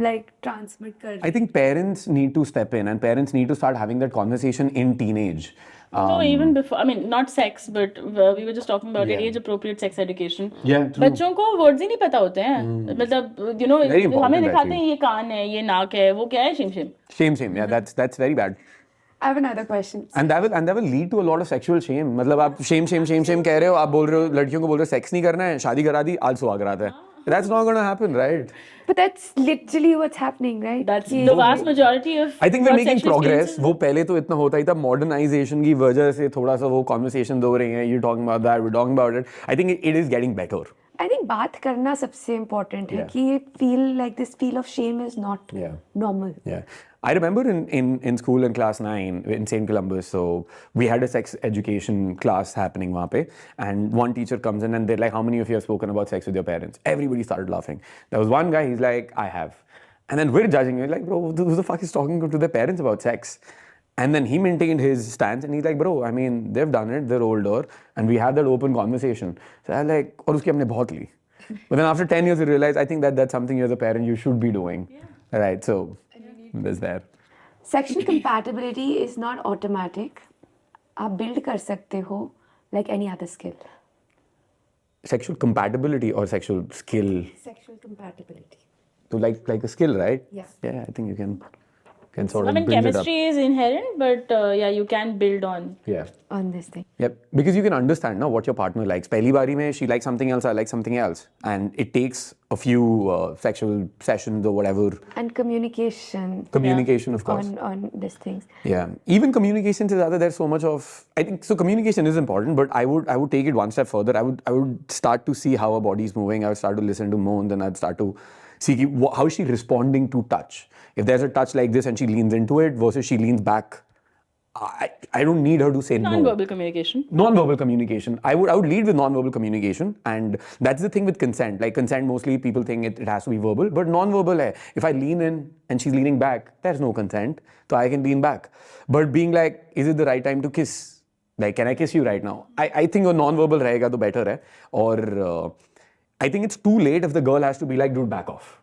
[SPEAKER 3] like transmit कर
[SPEAKER 1] I think parents need to step in and parents need to start having that conversation in teenage.
[SPEAKER 2] No, even before, I mean, not sex, but we were just talking about
[SPEAKER 1] Yeah.
[SPEAKER 2] age-appropriate sex education.
[SPEAKER 1] Yeah, true.
[SPEAKER 2] बच्चों को words ही नहीं पता होते हैं. मतलब,
[SPEAKER 1] Very important,
[SPEAKER 2] हमें दिखाते
[SPEAKER 1] actually.
[SPEAKER 2] हैं ये कान है, ये नाक है, वो क्या है, शिम.
[SPEAKER 1] Shame. Yeah, that's very bad.
[SPEAKER 3] I have another question.
[SPEAKER 1] And that will lead to a lot of sexual shame. मतलब आप shame कह रहे हो, आप बोल रहे हो लड़कियों को बोल रहे हो सेक्स नहीं करना है, शादी करा दी, आज सुहाग रात है. That's not going to happen, right?
[SPEAKER 3] But that's literally what's happening, right?
[SPEAKER 2] That's the vast majority of
[SPEAKER 1] I think we're
[SPEAKER 2] what
[SPEAKER 1] making
[SPEAKER 2] sexual
[SPEAKER 1] progress.
[SPEAKER 2] experiences-
[SPEAKER 1] वो पहले तो इतना होता ही था. Modernization की वजह से थोड़ा सा वो conversation हो रही है. You're talking about that, we're talking about it. I think it is getting better.
[SPEAKER 3] I think बात करना सबसे important है
[SPEAKER 1] Yeah.
[SPEAKER 3] कि ये feel of shame is not
[SPEAKER 1] Yeah.
[SPEAKER 3] normal.
[SPEAKER 1] Yeah. I remember in school in class 9 in St. Columbus, so we had a sex education class happening वहाँ पे, and one teacher comes in and they're like, how many of you have spoken about sex with your parents? Everybody started laughing. There was one guy, he's like, I have. And then we're judging him, like, bro, who the fuck is talking to their parents about sex? And then he maintained his stance and he's like, bro, I mean, they've done it, they're older, and we had that open conversation. So I was like, और उसकी हमने बहुत ली. But then after 10 years, you realize, I think that's something you as a parent, you should be doing. Yeah. Right, so there's that.
[SPEAKER 3] Sexual compatibility is not automatic. आप build कर सकते हो like any other skill.
[SPEAKER 1] Sexual compatibility or sexual skill?
[SPEAKER 3] Sexual compatibility.
[SPEAKER 1] So like a skill, right?
[SPEAKER 3] Yeah.
[SPEAKER 1] Yeah, I think you can sort
[SPEAKER 2] I
[SPEAKER 1] of
[SPEAKER 2] mean,
[SPEAKER 1] build it up.
[SPEAKER 2] chemistry is inherent, but yeah, you can build on.
[SPEAKER 1] Yeah.
[SPEAKER 3] On this thing.
[SPEAKER 1] Yep. Because you can understand now what your partner likes. पहली बारी में she likes something else, I like something else. And it takes a few sexual sessions or whatever.
[SPEAKER 3] And communication.
[SPEAKER 1] Communication, of course.
[SPEAKER 3] On these things.
[SPEAKER 1] Yeah. Even communication is other, there's so much of, I think, so communication is important, but I would take it one step further. I would start to see how her body is moving. I would start to listen to moans and I'd start to see how is she responding to touch. If there's a touch like this and she leans into it versus she leans back, I don't need her to say no.
[SPEAKER 2] Non-verbal communication.
[SPEAKER 1] Non-verbal communication. I would lead with non-verbal communication, and that's the thing with consent. Like consent, mostly people think it has to be verbal, but non-verbal hai. If I lean in and she's leaning back, there's no consent, so I can lean back. But being like, is it the right time to kiss? Like, can I kiss you right now? I think वो non-verbal रहेगा तो better है. और I think it's too late if the girl has to be like, dude, back off.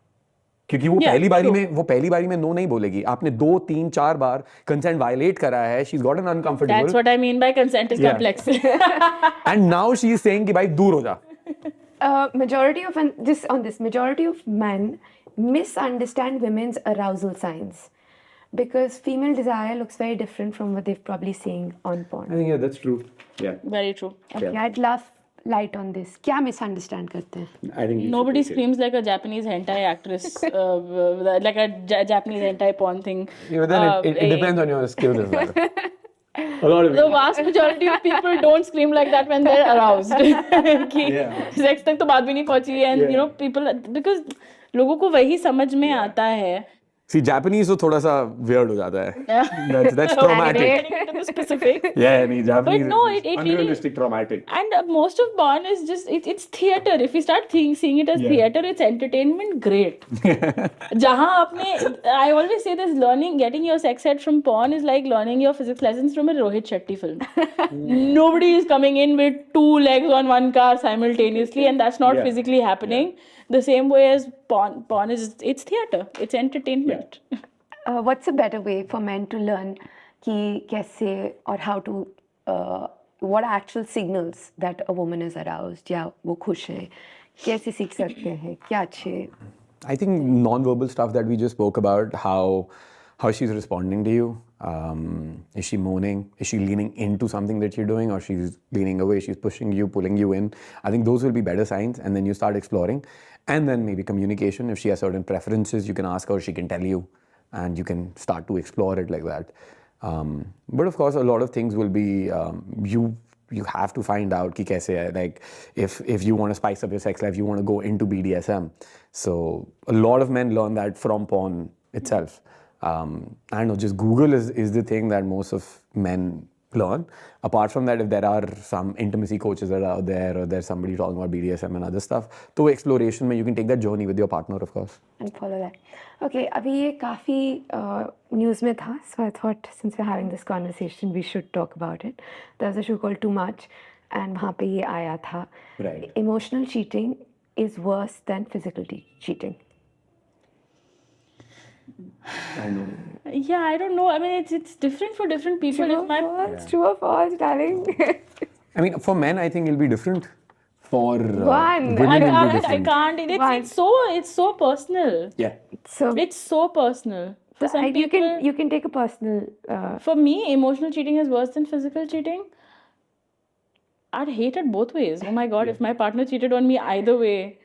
[SPEAKER 1] क्योंकि वो
[SPEAKER 2] Yeah,
[SPEAKER 1] पहली बारी में no नहीं बोलेगी. आपने 2, 3, 4 बार consent violate करा है. She's gotten uncomfortable.
[SPEAKER 2] That's what I mean by consent is complex.
[SPEAKER 1] And now she is saying कि भाई दूर हो जा.
[SPEAKER 3] Majority of men misunderstand women's arousal signs because female desire looks very different from what they've probably seen on porn.
[SPEAKER 1] I think that's true. Yeah.
[SPEAKER 2] Very true.
[SPEAKER 3] Okay, I'd love light on this. क्या misunderstand करते हैं?
[SPEAKER 1] I think
[SPEAKER 2] Nobody screams like a Japanese hentai actress, like a Japanese hentai porn thing.
[SPEAKER 1] Yeah, but then it depends on your skills as well. A lot of
[SPEAKER 2] The vast majority of people don't scream like that when they're aroused. कि sex तक तो बात भी नहीं पहुंची and you know people because लोगों को वही समझ में आता है.
[SPEAKER 1] See, Japanese तो थोड़ा सा weird हो जाता है. That's traumatic.
[SPEAKER 2] Getting into the specific.
[SPEAKER 1] Yeah, नहीं, Japanese
[SPEAKER 2] But no,
[SPEAKER 1] is
[SPEAKER 2] it
[SPEAKER 1] unrealistic, traumatic.
[SPEAKER 2] And most of porn is just it's theater. If you start seeing it as theater, it's entertainment. Great. जहाँ आपने I always say this: getting your sex ed from porn is like learning your physics lessons from a Rohit Shetty film. Nobody is coming in with 2 legs on one car simultaneously, and that's not physically happening. The same way as porn is it's theater. It's entertainment.
[SPEAKER 3] What's a better way for men to learn कि कैसे or how to what are actual signals that a woman is aroused या वो खुश है कैसे सीख सकते हैं क्या अच्छे
[SPEAKER 1] I think non-verbal stuff that we just spoke about, how she's responding to you. Is she moaning? Is she leaning into something that you're doing, or she's leaning away? She's pushing you, pulling you in. I think those will be better signs, and then you start exploring, and then maybe communication. If she has certain preferences, you can ask her. She can tell you, and you can start to explore it like that. But of course, a lot of things will be you have to find out कि कैसे है. Like if you want to spice up your sex life, you want to go into BDSM. So a lot of men learn that from porn itself. I don't know, just Google is the thing that most of men learn. Apart from that, if there are some intimacy coaches that are out there, or there's somebody talking about BDSM and other stuff, तो exploration में you can take that journey with your partner, of course.
[SPEAKER 3] and follow that. Okay, अभी ये काफी news में था, so I thought since we're having this conversation, we should talk about it. There's a show called Too Much, and वहाँ पे ये आया था.
[SPEAKER 1] Right.
[SPEAKER 3] Emotional cheating is worse than physical cheating.
[SPEAKER 1] I know.
[SPEAKER 2] Yeah, I don't know. I mean, it's different for different people.
[SPEAKER 3] True or false, darling?
[SPEAKER 1] I mean, for men, I think it'll be different. For
[SPEAKER 3] One.
[SPEAKER 1] women, it'll be
[SPEAKER 2] I
[SPEAKER 1] different.
[SPEAKER 2] can't. It's so personal.
[SPEAKER 1] Yeah.
[SPEAKER 3] So
[SPEAKER 2] It's so personal. For some
[SPEAKER 3] you
[SPEAKER 2] people,
[SPEAKER 3] can take a personal.
[SPEAKER 2] for me, emotional cheating is worse than physical cheating. I'd hate it both ways. Oh my god, if my partner cheated on me either way,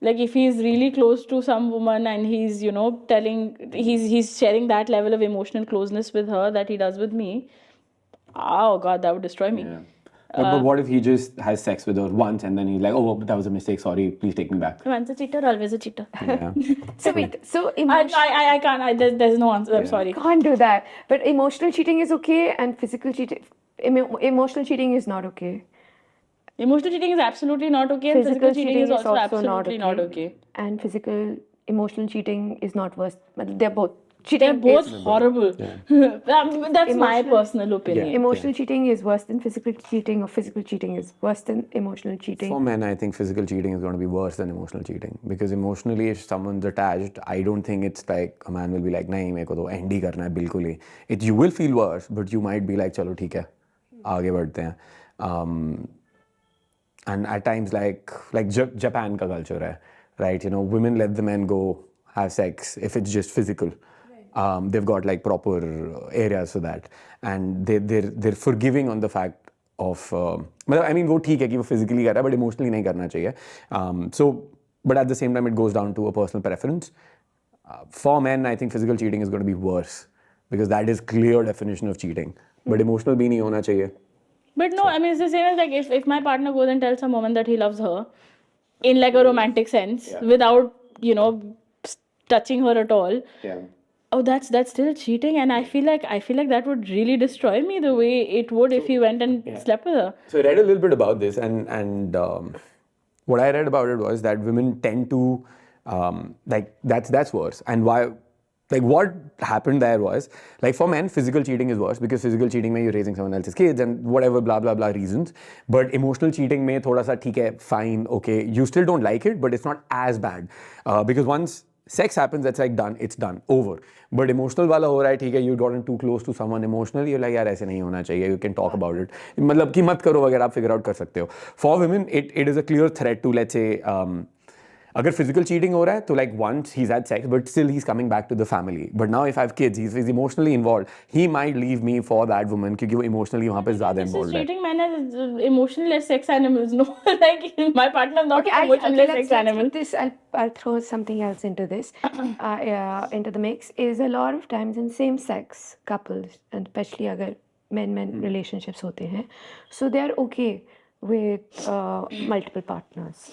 [SPEAKER 2] like if he's really close to some woman and he's, you know, he's sharing that level of emotional closeness with her that he does with me, oh god, that would destroy me.
[SPEAKER 1] Yeah. But what if he just has sex with her once and then he's like, oh, that was a mistake, sorry, please take me back.
[SPEAKER 2] Once a cheater, always a cheater.
[SPEAKER 1] Yeah.
[SPEAKER 3] So wait, so
[SPEAKER 2] I can't. There's no answer. I'm sorry.
[SPEAKER 3] can't do that. But emotional cheating is okay, and physical cheating, emotional cheating is not okay.
[SPEAKER 2] Emotional cheating is absolutely not okay, and physical cheating is also absolutely not okay.
[SPEAKER 3] And emotional cheating is not worse. But they're both. Cheating
[SPEAKER 2] They're both
[SPEAKER 3] is-
[SPEAKER 2] horrible. That's my personal opinion.
[SPEAKER 3] Emotional cheating is worse than physical cheating, or physical cheating is worse than emotional cheating.
[SPEAKER 1] For men, I think physical cheating is going to be worse than emotional cheating. Because emotionally, if someone's attached, I don't think it's like a man will be like, nahi, मेरे को तो end ही करना है बिल्कुल ही. You will feel worse, but you might be like, चलो ठीक है, आगे बढ़ते हैं. And at times, like Japan का culture है, right? You know, women let the men go have sex if it's just physical. They've got like proper areas for that, and they're forgiving on the fact of. I mean, वो ठीक है कि वो physically कर रहा है, but emotionally नहीं करना चाहिए. So, but at the same time, it goes down to a personal preference. For men, I think physical cheating is going to be worse because that is clear definition of cheating. But emotional भी नहीं होना चाहिए.
[SPEAKER 2] But no, I mean, it's the same as like if my partner goes and tells some woman that he loves her in like a romantic sense without, you know, touching her at all.
[SPEAKER 1] Yeah.
[SPEAKER 2] Oh, that's still cheating, and I feel like that would really destroy me the way it would if he went and slept with her.
[SPEAKER 1] So I read a little bit about this, and what I read about it was that women tend to like that's worse. And why? Like what happened there was, like for men, physical cheating is worse because physical cheating mein you're raising someone else's kids and whatever blah blah blah reasons. But emotional cheating mein thoda sa theek hai, fine, okay, you still don't like it, but it's not as bad because once sex happens, that's like done, it's done, over. But emotional wala ho raha hai, theek hai, you've gotten too close to someone emotionally, you're like yaar aise nahi hona chahiye, you can talk about it. मतलब कि मत करो अगर आप figure out कर सकते हो. For women, it is a clear threat to, let's say, अगर फिजिकल चीटिंग हो रहा है तो like once he had sex but still he is coming back to the family. But now if I have kids, he is emotionally involved, he might leave me for that woman क्योंकि वो emotionally वहां पे ज्यादा involved है.
[SPEAKER 2] Treating men as emotionless sex animals. No, like my partner is not an emotionless sex animal.
[SPEAKER 3] This I'll throw something else into this, into the mix. Is a lot of times in same-sex couples, and especially अगर men relationships होते हैं, so they are okay with multiple partners,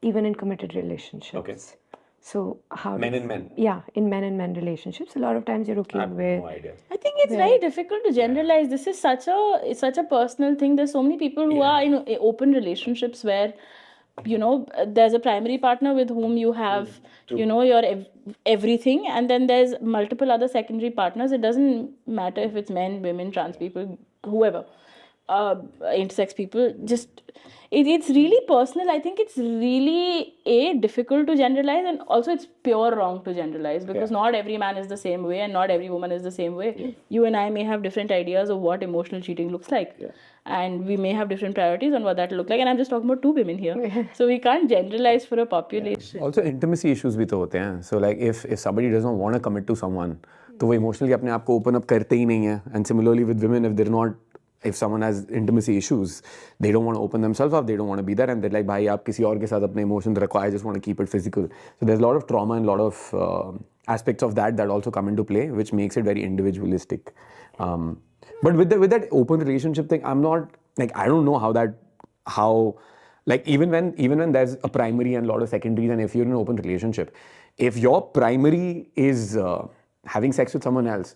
[SPEAKER 3] even in committed relationships.
[SPEAKER 1] Okay.
[SPEAKER 3] So how
[SPEAKER 1] Men and men.
[SPEAKER 3] Yeah, in men and men relationships, a lot of times you're okay with.
[SPEAKER 1] No idea.
[SPEAKER 2] I think it's very difficult to generalize. This is such a personal thing. There's so many people who are in open relationships where, you know, there's a primary partner with whom you have, you know, your everything, and then there's multiple other secondary partners. It doesn't matter if it's men, women, trans people, whoever, intersex people. Just it's really personal. I think it's really difficult to generalize, and also it's pure wrong to generalize because not every man is the same way and not every woman is the same way. You and I may have different ideas of what emotional cheating looks like, and we may have different priorities on what that look like, and I'm just talking about two women here. So we can't generalize for a population.
[SPEAKER 1] Also intimacy issues भी तो होते हैं. So like if somebody does not want to commit to someone, तो वो emotionally अपने आप को open up करते ही नहीं है. And similarly with women, if someone has intimacy issues, they don't want to open themselves up, they don't want to be there, and they're like, भाई आप किसी और के साथ अपने emotions रखो, I just want to keep it physical. So there's a lot of trauma and a lot of aspects of that also come into play, which makes it very individualistic. But with that open relationship thing, I'm not like, I don't know how like even when there's a primary and a lot of secondaries, and if you're in an open relationship, if your primary is having sex with someone else,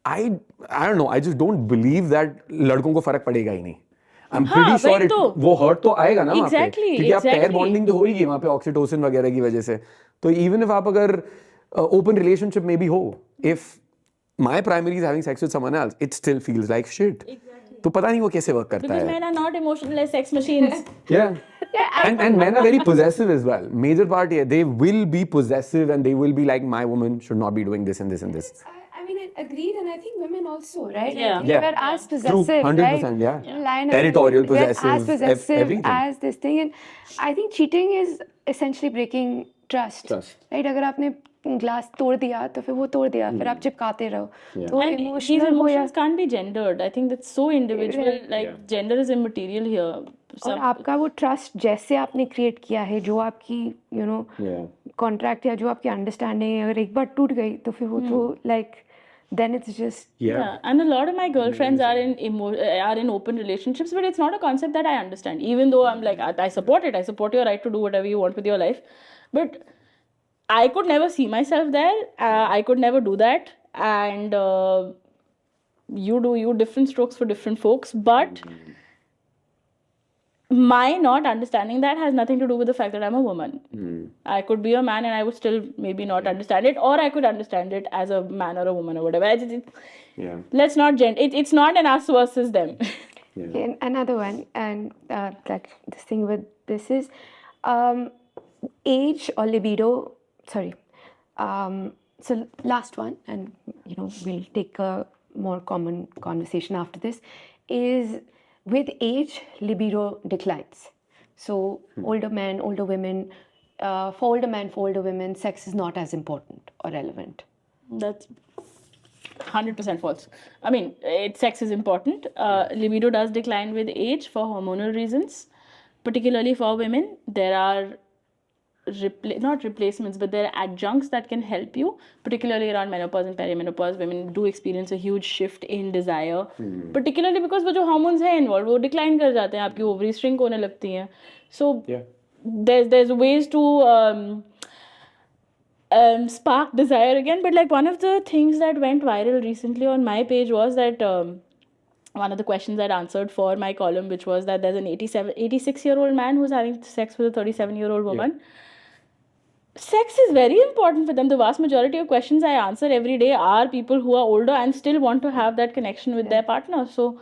[SPEAKER 1] I don't know, I just don't believe that लड़कों को फर्क पड़ेगा ही नहीं. I'm pretty sure वो hurt तो आएगा ना वहाँ पे, क्योंकि आप pair bonding तो होगी वहाँ पे ऑक्सीटोसिन वगैरह की वजह से. तो even if आप अगर open relationship में भी हो, if my primary is having sex with someone else, it still feels like shit. तो पता नहीं वो कैसे work करता है.
[SPEAKER 2] Because men are not emotionless sex machines.
[SPEAKER 1] And men are very possessive as well. Major part here, they will be possessive and they will be like, my woman should not be doing this and this and this.
[SPEAKER 3] I mean, I agreed, and I think women also, right?
[SPEAKER 2] Yeah.
[SPEAKER 3] They were as possessive,
[SPEAKER 1] 100%,
[SPEAKER 3] right?
[SPEAKER 1] yeah. Territorial,
[SPEAKER 3] They're
[SPEAKER 1] possessive,
[SPEAKER 3] as possessive
[SPEAKER 1] everything.
[SPEAKER 3] as this thing, and I think cheating is essentially breaking trust. Right? अगर आपने glass तोड़ दिया तो फिर वो तोड़ दिया, फिर आप चिपकाते रहो. तो
[SPEAKER 2] And these
[SPEAKER 3] emotional हो या
[SPEAKER 2] emotions can't be gendered. I think that's so individual. Like gender is immaterial here.
[SPEAKER 3] और आपका वो ट्रस्ट जैसे आपने क्रिएट किया है, जो आपकी you know कॉन्ट्रैक्ट या जो आपकी अंडरस्टैंडिंग अगर एक बार टूट गई तो फिर वो तो like then it's just
[SPEAKER 2] and a lot of my girlfriends are in open relationships, but it's not a concept that I understand, even though I'm like, I support it, I support your right to do whatever you want with your life, but I could never see myself there. I could never do that, and you different strokes for different folks, but my not understanding that has nothing to do with the fact that I'm a woman. I could be a man and I would still maybe not understand it, or I could understand it as a man or a woman or whatever. Let's not it's not an us versus them.
[SPEAKER 3] Okay, another one, and like this thing with this is age or libido. Sorry. So last one, and you know we'll take a more common conversation after this, is with age libido declines. So older men, older women, for older men, for older women, sex is not as important or relevant.
[SPEAKER 2] That's 100% false. I mean, sex is important. Libido does decline with age for hormonal reasons. Particularly for women, there are not replacements, but there are adjuncts that can help you, particularly around menopause and perimenopause. Women do experience a huge shift in desire, particularly because वो जो hormones हैं involved वो decline कर जाते हैं, आपकी ovaries shrink होने लगती हैं. So there's ways to spark desire again. But like one of the things that went viral recently on my page was that one of the questions I'd answered for my column, which was that there's an 86-year-old man who's having sex with a 37-year-old woman. sex is very important for them. The vast majority of questions I answer every day are people who are older and still want to have that connection with their partner. So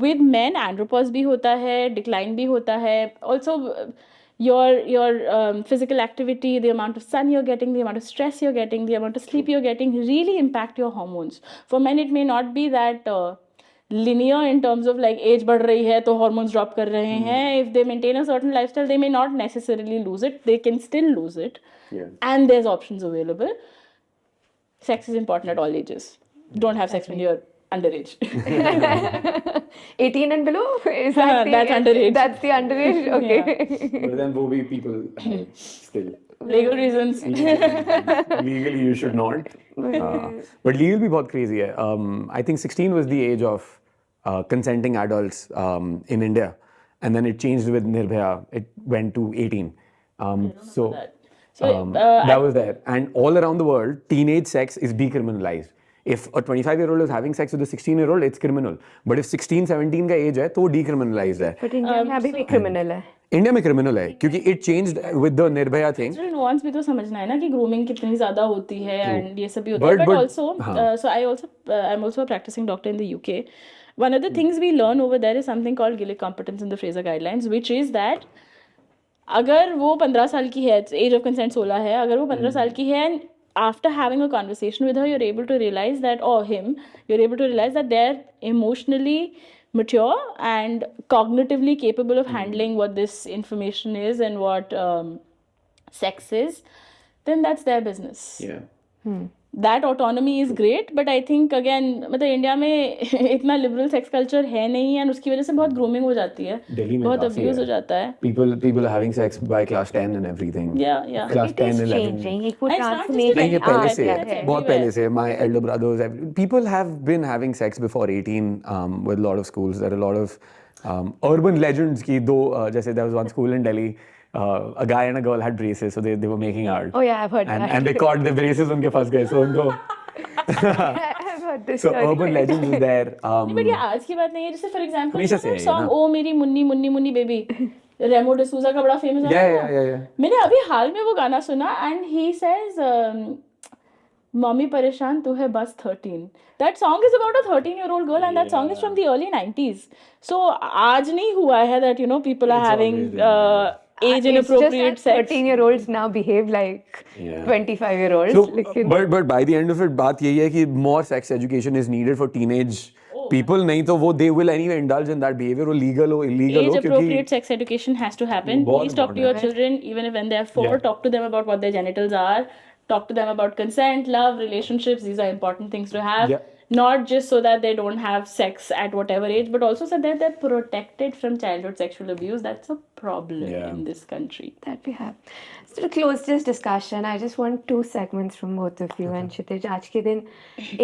[SPEAKER 2] with men andropause bhi hota hai, decline bhi hota hai. Also your physical activity, the amount of sun you're getting, the amount of stress you're getting, the amount of sleep you're getting really impact your hormones. For men it may not be that linear in terms of like age बढ़ रही है तो hormones drop कर रहे हैं. If they maintain a certain lifestyle, they may not necessarily lose it. They can still lose it. And there's options available. Sex is important at all ages. Don't have sex when you're underage.
[SPEAKER 3] 18 and below? Is that the,
[SPEAKER 2] That's underage.
[SPEAKER 3] That's the underage? Okay.
[SPEAKER 1] But then wo bhi people still.
[SPEAKER 2] Legal reasons.
[SPEAKER 1] Legally you should not. But legal bhi bahut crazy hai. I think 16 was the age of consenting adults in India. And then it changed with Nirbhaya. It went to 18. So that was there. And all around the world, teenage sex is decriminalized. If a 25-year-old is having sex with a 16-year-old, it's criminal. But if 16, 17 का age है, तो वो decriminalized है.
[SPEAKER 3] But India में अभी भी criminal है.
[SPEAKER 1] India में क्रिमिनल है क्योंकि it changed with the Nirbhaya thing.
[SPEAKER 2] nuance भी तो समझना है ना कि grooming कितनी ज़्यादा होती है and ये सब भी होता है. But also, so I'm also a practicing doctor in the UK. One of the things we learn over there is something called Gillick competence in the Fraser guidelines, which is that अगर वो 15 साल की है, age of consent 16 है, अगर वो 15 साल की है, after having a conversation with her, you're able to realize that, or him, you're able to realize that they're emotionally mature and cognitively capable of handling what this information is and what sex is, then that's their business.
[SPEAKER 1] Yeah.
[SPEAKER 2] That autonomy is great, but I think again मतलब India में इतना liberal sex culture है नहीं and उसकी वजह से बहुत grooming हो जाती है, बहुत abuse हो जाता है.
[SPEAKER 1] People are having sex by class 10 and everything.
[SPEAKER 2] Yeah.
[SPEAKER 1] Class 10, 11.
[SPEAKER 3] Changing. एक वो
[SPEAKER 2] And it's not just
[SPEAKER 3] transformation
[SPEAKER 1] नहीं ये पहले से
[SPEAKER 2] it's
[SPEAKER 1] है, बहुत पहले से. My elder brothers, people have been having sex before 18 with a lot of schools. There are a lot of urban legends की दो जैसे there was one school in Delhi. A guy and a girl had braces, so they were making out.
[SPEAKER 3] Oh yeah, I've heard that.
[SPEAKER 1] And they caught the braces उनके फंस गए, so उनको.
[SPEAKER 3] I've heard this
[SPEAKER 1] So
[SPEAKER 3] story.
[SPEAKER 1] urban legends is there.
[SPEAKER 2] but ये आज की बात नहीं है. जैसे for example
[SPEAKER 1] हमेशा से है ये
[SPEAKER 2] song
[SPEAKER 1] ना.
[SPEAKER 2] ओ मेरी मुन्नी मुन्नी मुन्नी बेबी रेमो डिसूजा का बड़ा फेमस है.
[SPEAKER 1] Yeah.
[SPEAKER 2] मैंने अभी हाल में वो गाना सुना and he says मम्मी परेशान तू है बस 13. That song is about a 13-year-old girl and that song is from the early 90s. So आज नहीं हुआ है that you know people are having age inappropriate sex.
[SPEAKER 3] 13-year-olds now behave like 25-year-olds.
[SPEAKER 1] So, but by the end of it, बात यही है कि more sex education is needed for teenage people. नहीं तो वो they will anyway indulge in that behavior, वो legal हो illegal हो,
[SPEAKER 2] Age
[SPEAKER 1] क्योंकि
[SPEAKER 2] appropriate sex education has to happen.
[SPEAKER 1] बहुत
[SPEAKER 2] Please talk to your children even if when they are 4. Talk to them about what their genitals are. Talk to them about consent, love, relationships. These are important things to have.
[SPEAKER 1] Yeah.
[SPEAKER 2] Not just so that they don't have sex at whatever age, but also so that they're protected from childhood sexual abuse. That's a problem in this country.
[SPEAKER 3] That we have. So to close this discussion, I just want 2 segments from both of you. And Kshitij, आज के दिन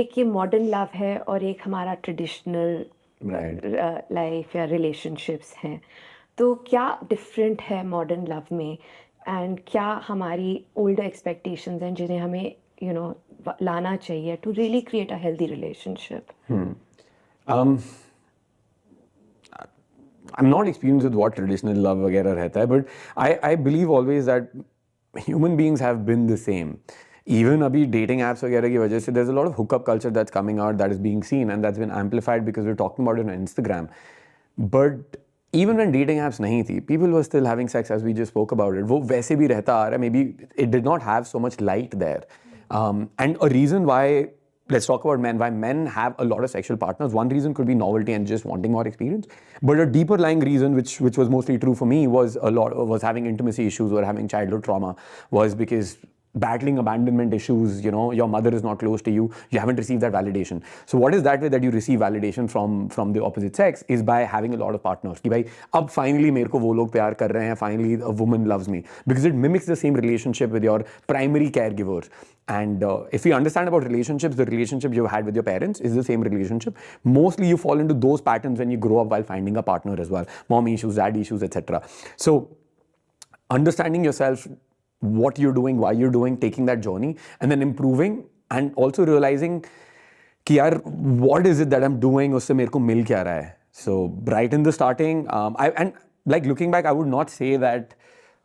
[SPEAKER 3] एक ये modern love है और एक हमारा traditional life या relationships हैं. तो क्या different है modern love में and क्या हमारी older expectations हैं जिन्हें हमें you know लाना चाहिए to really create a healthy relationship?
[SPEAKER 1] I'm not experienced with what traditional love वगैरह रहता है, but I believe always that human beings have been the same. Even अभी dating apps वगैरह की वजह से there's a lot of hookup culture that's coming out that is being seen and that's been amplified because we're talking about it on Instagram. But even when dating apps नहीं थी, people were still having sex as we just spoke about it. वो वैसे भी रहता आ रहा है. Maybe it did not have so much light there. And a reason why, let's talk about men, why men have a lot of sexual partners. One reason could be novelty and just wanting more experience. But a deeper lying reason, which was mostly true for me, was having intimacy issues or having childhood trauma, was because battling abandonment issues, you know, your mother is not close to you, you haven't received that validation. So what is that way that you receive validation from the opposite sex is by having a lot of partners. कि भाई अब finally मेरे को वो लोग प्यार कर रहे हैं, finally a woman loves me. Because it mimics the same relationship with your primary caregivers. And if you understand about relationships, the relationship you had with your parents is the same relationship. Mostly you fall into those patterns when you grow up while finding a partner as well. Mom issues, dad issues, etc. So understanding yourself, what you're doing, why you're doing, taking that journey, and then improving, and also realizing कि यार what is it that I'm doing, उससे मेरे को मिल क्या रहा है. So right in the starting, and like looking back, I would not say that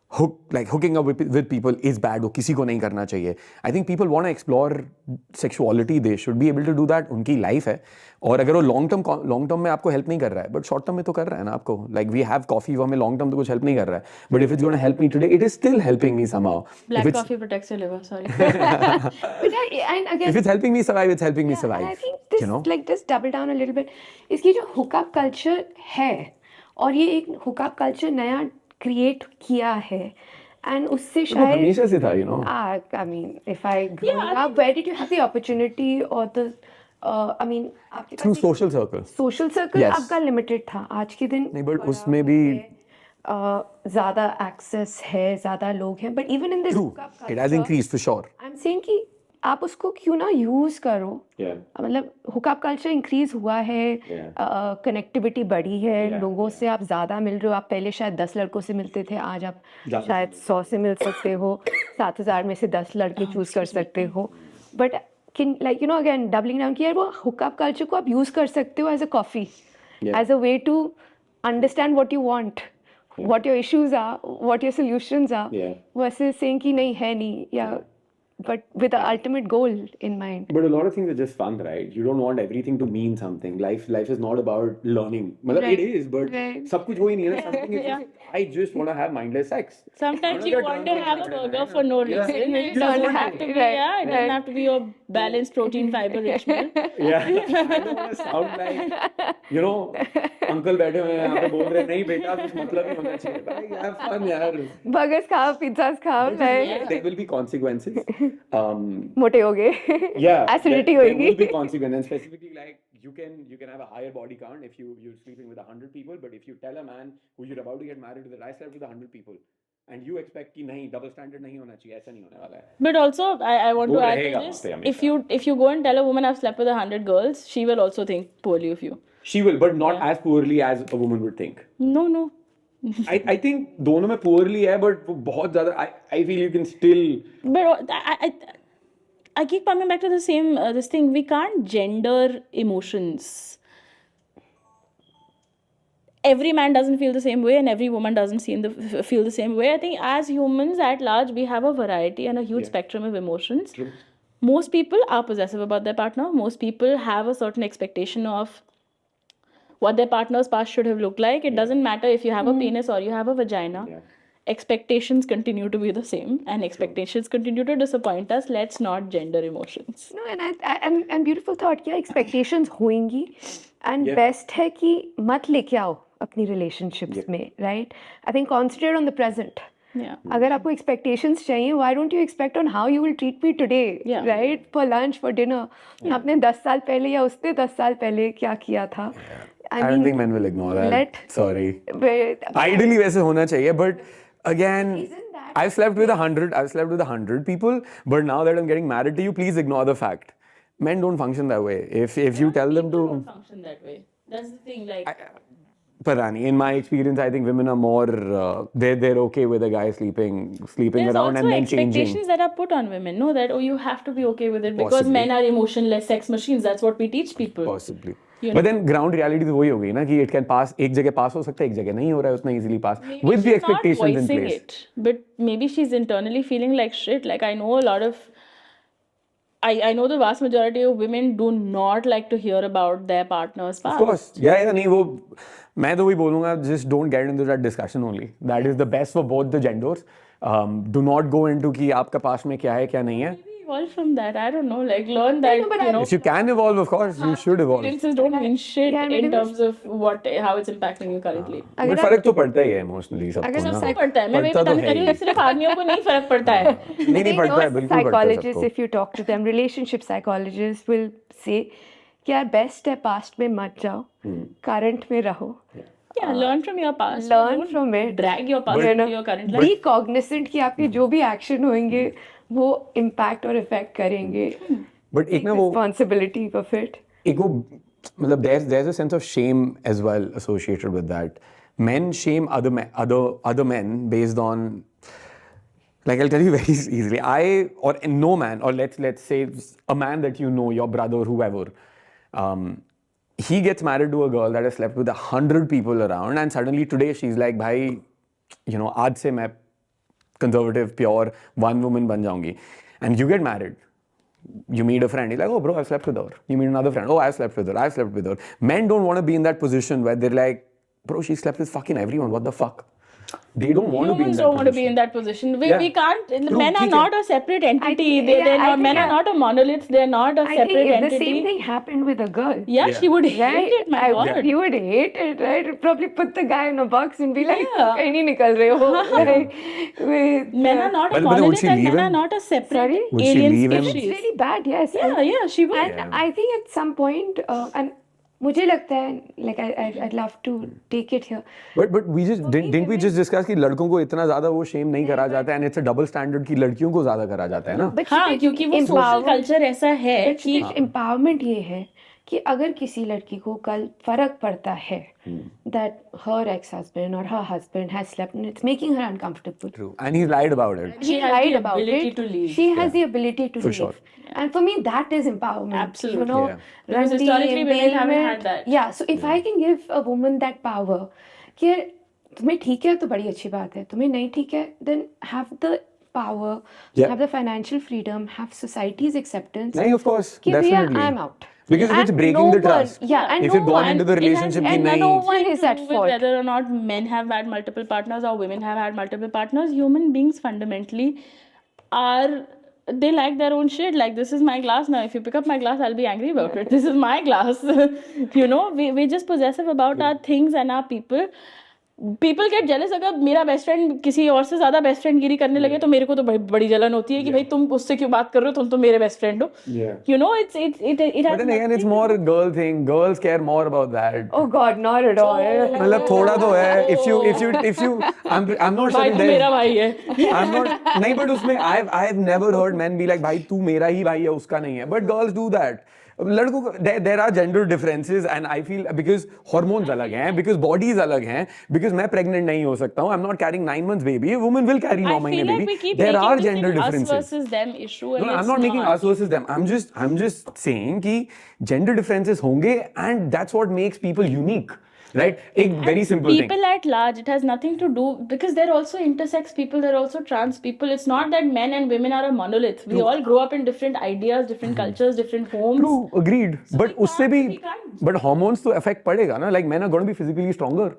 [SPEAKER 1] hooking up with people is bad, वो किसी को नहीं करना चाहिए. I think people want to explore sexuality, they should be able to do that. उनकी life है. और अगर वो long term में आपको help नहीं कर रहा है, but short term में तो कर रहा है ना आपको. Like we have coffee, वो हमें long term तो कुछ help नहीं कर रहा है. But if it's going to help me today, it is still helping me somehow.
[SPEAKER 2] Black coffee protects your liver, sorry.
[SPEAKER 3] But and again,
[SPEAKER 1] If it's helping me survive, it's helping me
[SPEAKER 3] yeah,
[SPEAKER 1] survive.
[SPEAKER 3] I think this,
[SPEAKER 1] you know?
[SPEAKER 3] like just double down a little bit. इसकी जो hookup culture है और ये एक hookup culture नया create किया है and उससे
[SPEAKER 1] वो
[SPEAKER 3] शायद
[SPEAKER 1] हमेशा से था, you know.
[SPEAKER 3] I mean, if I grew up, where did you have the opportunity or the I mean, आपके
[SPEAKER 1] Through
[SPEAKER 3] पास
[SPEAKER 1] social circles.
[SPEAKER 3] social circle
[SPEAKER 1] Yes.
[SPEAKER 3] आपका limited था. आज के दिन
[SPEAKER 1] नहीं, but
[SPEAKER 3] बड़ा
[SPEAKER 1] उसमें
[SPEAKER 3] हो
[SPEAKER 1] भी
[SPEAKER 3] गया, ज़्यादा access है, ज़्यादा लोग हैं. But even in this
[SPEAKER 1] true.
[SPEAKER 3] hookup
[SPEAKER 1] It has
[SPEAKER 3] culture,
[SPEAKER 1] increased for sure.
[SPEAKER 3] I'm saying कि आप उसको क्यों ना यूज करो. मतलब हुकअप कल्चर इंक्रीज हुआ है, कनेक्टिविटी बढ़ी है, लोगों से आप ज़्यादा मिल रहे हो. आप पहले शायद 10 लड़कों से मिलते थे, आज आप शायद 100 से मिल सकते हो. 7,000 में से 10 लड़के चूज कर सकते हो. But like you know again doubling down कि यार वो हुकअप कल्चर को आप यूज कर सकते हो as a coffee, as a way to understand what you want, what your issues are, what your solutions are, versus saying कि नहीं है नहीं, या but with the ultimate goal in mind.
[SPEAKER 1] But a lot of things are just fun, right? You don't want everything to mean something. Life is not about learning. मतलब
[SPEAKER 3] Right.
[SPEAKER 1] it is, but
[SPEAKER 3] Right.
[SPEAKER 1] सब कुछ वही नहीं है ना. Something is just, I just want to have mindless sex.
[SPEAKER 2] Sometimes you want to have a burger for no reason.
[SPEAKER 1] Yeah.
[SPEAKER 2] It doesn't have to be,
[SPEAKER 3] Right,
[SPEAKER 2] yeah, it doesn't have to be your balanced protein fiber rich meal.
[SPEAKER 1] Yeah. I don't want to sound like, you know, uncle बैठे हुए हैं यहाँ पे बोल रहे हैं नहीं बेटा कुछ मतलब ही होना चाहिए. भाई have fun यार.
[SPEAKER 3] Burgers खाओ, pizzas खाओ, like
[SPEAKER 1] There will be consequences.
[SPEAKER 3] मोटे हो गए.
[SPEAKER 1] Yeah,
[SPEAKER 3] Acidity
[SPEAKER 1] there
[SPEAKER 3] होगी.
[SPEAKER 1] will be consequences. And specifically, like you can have a higher body count if you're sleeping with 100 people. But if you tell a man who you're about to get married to that I slept with 100 people, and you expect कि नहीं double standard नहीं होना चाहिए, ऐसा नहीं होने वाला है.
[SPEAKER 2] But also, I want to
[SPEAKER 1] वो
[SPEAKER 2] add
[SPEAKER 1] रहेगा
[SPEAKER 2] to this.
[SPEAKER 1] वहाँ पे हमेशा.
[SPEAKER 2] If you go and tell a woman I've slept with 100 girls, she will also think poorly of you.
[SPEAKER 1] She will, but not as poorly as a woman would think.
[SPEAKER 2] No.
[SPEAKER 1] I think दोनों में poorly है, but वो बहुत ज़्यादा. I feel you can still.
[SPEAKER 2] But I keep coming back to the same this thing. We can't gender emotions. Every man doesn't feel the same way, and every woman doesn't feel the same way. I think as humans at large, we have a variety and a huge spectrum of emotions.
[SPEAKER 1] True.
[SPEAKER 2] Most people are possessive about their partner. Most people have a certain expectation of what their partner's past should have looked like. It doesn't matter if you have a penis or you have a vagina.
[SPEAKER 1] Yeah.
[SPEAKER 2] Expectations continue to be the same, and expectations continue to disappoint us. Let's not gender emotions.
[SPEAKER 3] No, and beautiful thought. क्या expectations होंगी, and
[SPEAKER 1] Yeah.
[SPEAKER 3] best है कि मत लेके आओ अपनी relationships में, right? I think concentrate on the present.
[SPEAKER 2] Yeah.
[SPEAKER 3] अगर आपको expectations चाहिए, why don't you expect on how you will treat me today,
[SPEAKER 2] Yeah.
[SPEAKER 3] right? For lunch, for dinner. आपने 10 साल पहले या उसने 10 साल पहले क्या किया था?
[SPEAKER 1] I don't think men will ignore that. Sorry.
[SPEAKER 3] But
[SPEAKER 1] Ideally वैसे होना चाहिए, but again,
[SPEAKER 3] Isn't that-
[SPEAKER 1] I've slept with 100 people, but now that I'm getting married to you, please ignore the fact. Men don't function that way. If you tell them to,
[SPEAKER 2] Don't function that way. That's the thing. Like,
[SPEAKER 1] Parani, in my experience, I think women are more they're okay with a guy sleeping
[SPEAKER 2] there's
[SPEAKER 1] around
[SPEAKER 2] also
[SPEAKER 1] and then changing.
[SPEAKER 2] expectations that are put on women. No, that you have to be okay with it because
[SPEAKER 1] Possibly.
[SPEAKER 2] men are emotionless sex machines. That's what we teach people.
[SPEAKER 1] Possibly.
[SPEAKER 2] You
[SPEAKER 1] But then ground reality तो वही हो गई ना कि it can pass, एक जगह pass हो सकता है, एक जगह नहीं हो रहा है उतना easily pass
[SPEAKER 2] Maybe
[SPEAKER 1] with the
[SPEAKER 2] she's not
[SPEAKER 1] expectations in
[SPEAKER 2] voicing
[SPEAKER 1] place.
[SPEAKER 2] it, but maybe she's internally feeling like shit. Like I know a lot of, I know the vast majority of women do not like to hear about their partner's past.
[SPEAKER 1] Of course, yeah, नहीं वो मैं तो वही बोलूँगा, just don't get into that discussion only. That is the best for both the genders. Do not go into कि आपका past में क्या है क्या नहीं है.
[SPEAKER 2] Maybe evolve from that. I don't know. Like learn that you know.
[SPEAKER 1] If you can evolve, of course, you should evolve.
[SPEAKER 2] Experiences don't mean shit
[SPEAKER 3] Yeah,
[SPEAKER 2] in
[SPEAKER 3] maybe
[SPEAKER 2] terms of how it's impacting you currently.
[SPEAKER 1] But फर्क तो पड़ता ही है emotionally सबको
[SPEAKER 3] अगर
[SPEAKER 1] ना.
[SPEAKER 2] सबसे पड़ता है मैं वही
[SPEAKER 1] पड़ता तो
[SPEAKER 2] बताने
[SPEAKER 1] है
[SPEAKER 2] कर रही
[SPEAKER 1] ही.
[SPEAKER 2] हूँ सिर्फ आदमियों को नहीं फर्क पड़ता है
[SPEAKER 1] नहीं पड़ता है, बिल्कुल पड़ता है
[SPEAKER 3] psychologists,
[SPEAKER 1] सबको.
[SPEAKER 3] if you talk to them, relationship psychologists will say कि यार बेस्ट है पास्ट में मत जाओ, करंट में रहो,
[SPEAKER 2] yeah learn from your past
[SPEAKER 3] learn
[SPEAKER 2] Don't
[SPEAKER 3] from it,
[SPEAKER 2] drag your past
[SPEAKER 3] you know,
[SPEAKER 2] into your current life
[SPEAKER 3] be cognizant कि आपके जो भी एक्शन होंगे वो इम्पैक्ट और इफेक्ट करेंगे,
[SPEAKER 1] But एक ना वो
[SPEAKER 3] responsibility of it.
[SPEAKER 1] एक वो मतलब there's a sense of shame as well associated with that. Men shame other men based on, like I'll tell you very easily. No man, or let's say a man that you know, your brother, whoever, he gets married to a girl that has slept with 100 people around, and suddenly today she's like, भाई, you know, आज से मैं conservative, pure, one woman ban jaungi. And you get married. You meet a friend, you're like, oh bro, I've slept with her. You meet another friend, oh, I've slept with her, I've slept with her. Men don't want to be in that position where they're like, bro, she slept with fucking everyone, what the fuck? They don't want to be in
[SPEAKER 2] Humans
[SPEAKER 1] that
[SPEAKER 2] don't want to
[SPEAKER 1] position.
[SPEAKER 2] be in that position. We,
[SPEAKER 1] Yeah.
[SPEAKER 2] we can't.
[SPEAKER 1] True,
[SPEAKER 2] Men are
[SPEAKER 1] ठीक है.
[SPEAKER 2] not a separate entity.
[SPEAKER 3] think-
[SPEAKER 2] They're
[SPEAKER 3] yeah, I
[SPEAKER 2] not.
[SPEAKER 3] think,
[SPEAKER 2] Men are
[SPEAKER 3] yeah.
[SPEAKER 2] not a monolith. They're not a
[SPEAKER 3] I
[SPEAKER 2] separate
[SPEAKER 3] think
[SPEAKER 2] entity.
[SPEAKER 3] the same thing happened with a girl.
[SPEAKER 2] Yeah, she would hate
[SPEAKER 3] Right?
[SPEAKER 2] it. My God.
[SPEAKER 3] You would hate it, right? You'd probably put the guy in a box and be like,
[SPEAKER 2] Yeah.
[SPEAKER 3] "कहीं नहीं निकल रहे हो." Like, with,
[SPEAKER 2] Men are not a
[SPEAKER 1] But would
[SPEAKER 2] monolith
[SPEAKER 1] she
[SPEAKER 2] and
[SPEAKER 1] leave
[SPEAKER 2] men are
[SPEAKER 1] him?
[SPEAKER 2] not a separate
[SPEAKER 3] Sorry?
[SPEAKER 1] Would she
[SPEAKER 2] alien
[SPEAKER 1] leave him?
[SPEAKER 3] It's
[SPEAKER 2] species.
[SPEAKER 3] really bad, yes.
[SPEAKER 2] Yeah, she would.
[SPEAKER 3] And I think at some point, and मुझे लगता है, like I'd love to take it here.
[SPEAKER 1] But we just didn't we just discuss कि लड़कों को इतना ज़्यादा वो shame नहीं करा जाता है and it's a double standard कि लड़कियों को ज़्यादा करा जाता है ना?
[SPEAKER 3] But
[SPEAKER 2] हाँ,
[SPEAKER 3] Kshitij,
[SPEAKER 2] क्योंकि वो social culture ऐसा है कि
[SPEAKER 3] empowerment ये है कि अगर किसी लड़की को कल फर्क पड़ता है that her ex-husband or her husband has slept and it's making her uncomfortable.
[SPEAKER 1] True. And he lied about it.
[SPEAKER 2] she has
[SPEAKER 3] lied
[SPEAKER 2] the
[SPEAKER 3] about
[SPEAKER 2] ability
[SPEAKER 3] it.
[SPEAKER 2] to leave.
[SPEAKER 3] She has the ability to
[SPEAKER 1] For
[SPEAKER 3] leave.
[SPEAKER 1] sure.
[SPEAKER 3] And for me, that is empowerment.
[SPEAKER 2] Absolutely.
[SPEAKER 3] You know,
[SPEAKER 1] Yeah.
[SPEAKER 2] Because
[SPEAKER 3] Randi,
[SPEAKER 2] historically women haven't had
[SPEAKER 3] impalement.
[SPEAKER 2] that.
[SPEAKER 3] Yeah. So if I can give a woman that power, कि तुम्हें ठीक है तो बड़ी अच्छी बात है. तुम्हें नहीं ठीक है, then have the power,
[SPEAKER 1] Yeah.
[SPEAKER 3] have the financial freedom, have society's acceptance.
[SPEAKER 1] नहीं, of course,
[SPEAKER 3] कि भैया,
[SPEAKER 1] definitely.
[SPEAKER 3] I'm out.
[SPEAKER 1] Because if it's
[SPEAKER 3] And
[SPEAKER 1] breaking
[SPEAKER 3] no
[SPEAKER 1] the
[SPEAKER 3] one-
[SPEAKER 1] trust.
[SPEAKER 3] yeah, and
[SPEAKER 1] if
[SPEAKER 3] no
[SPEAKER 1] you've gone
[SPEAKER 3] one-
[SPEAKER 1] into the
[SPEAKER 3] it has-
[SPEAKER 1] relationship
[SPEAKER 3] and
[SPEAKER 1] कि
[SPEAKER 3] no
[SPEAKER 1] नहीं.
[SPEAKER 3] one is at
[SPEAKER 2] with
[SPEAKER 3] fault.
[SPEAKER 2] whether or not men have had multiple partners or women have had multiple partners, human beings fundamentally are, they like their own shit. Like, this is my glass now. If you pick up my glass, I'll be angry about it. This is my glass. You know, we're just possessive about our things and our people. People get jealous अगर मेरा best friend किसी और से ज्यादा best friend गिरी करने लगे तो मेरे को तो बड़ी जलन होती है कि भाई तुम उससे क्यों बात कर रहे हो, तुम तो मेरे बेस्ट फ्रेंड हो. You know, it has
[SPEAKER 1] But then again, it's more a girl thing. Girls care more about that.
[SPEAKER 3] Oh God, not at all.
[SPEAKER 1] मतलब थोड़ा तो है. If you, I'm not
[SPEAKER 2] भाई
[SPEAKER 1] saying
[SPEAKER 2] तू मेरा भाई है.
[SPEAKER 1] I'm not. नहीं, but उसमें I've never heard men be like, भाई तू मेरा ही भाई है, उसका नहीं है. But girls do that. लड़कों को there are gender differences and I feel because hormones अलग हैं, because bodies अलग हैं, because मैं pregnant नहीं हो सकता हूँ, I'm not carrying 9 months baby, a woman will carry 9
[SPEAKER 2] I
[SPEAKER 1] महीने
[SPEAKER 2] feel like
[SPEAKER 1] baby.
[SPEAKER 2] we keep
[SPEAKER 1] There
[SPEAKER 2] making
[SPEAKER 1] are
[SPEAKER 2] this
[SPEAKER 1] gender
[SPEAKER 2] thing us
[SPEAKER 1] differences.
[SPEAKER 2] versus them issue. And
[SPEAKER 1] No, I'm
[SPEAKER 2] it's
[SPEAKER 1] not making us versus them. I'm just saying कि gender differences होंगे and that's what makes people unique, right? एक very simple thing.
[SPEAKER 2] People at large, it has nothing to do because they're also intersex people, they're also trans people. It's not that men and women are a monolith. We all grow up in different ideas, different cultures, different homes.
[SPEAKER 1] True, agreed. But
[SPEAKER 2] we
[SPEAKER 1] उससे भी,
[SPEAKER 2] can't.
[SPEAKER 1] but hormones तो affect पड़ेगा ना. Like men are going to be physically stronger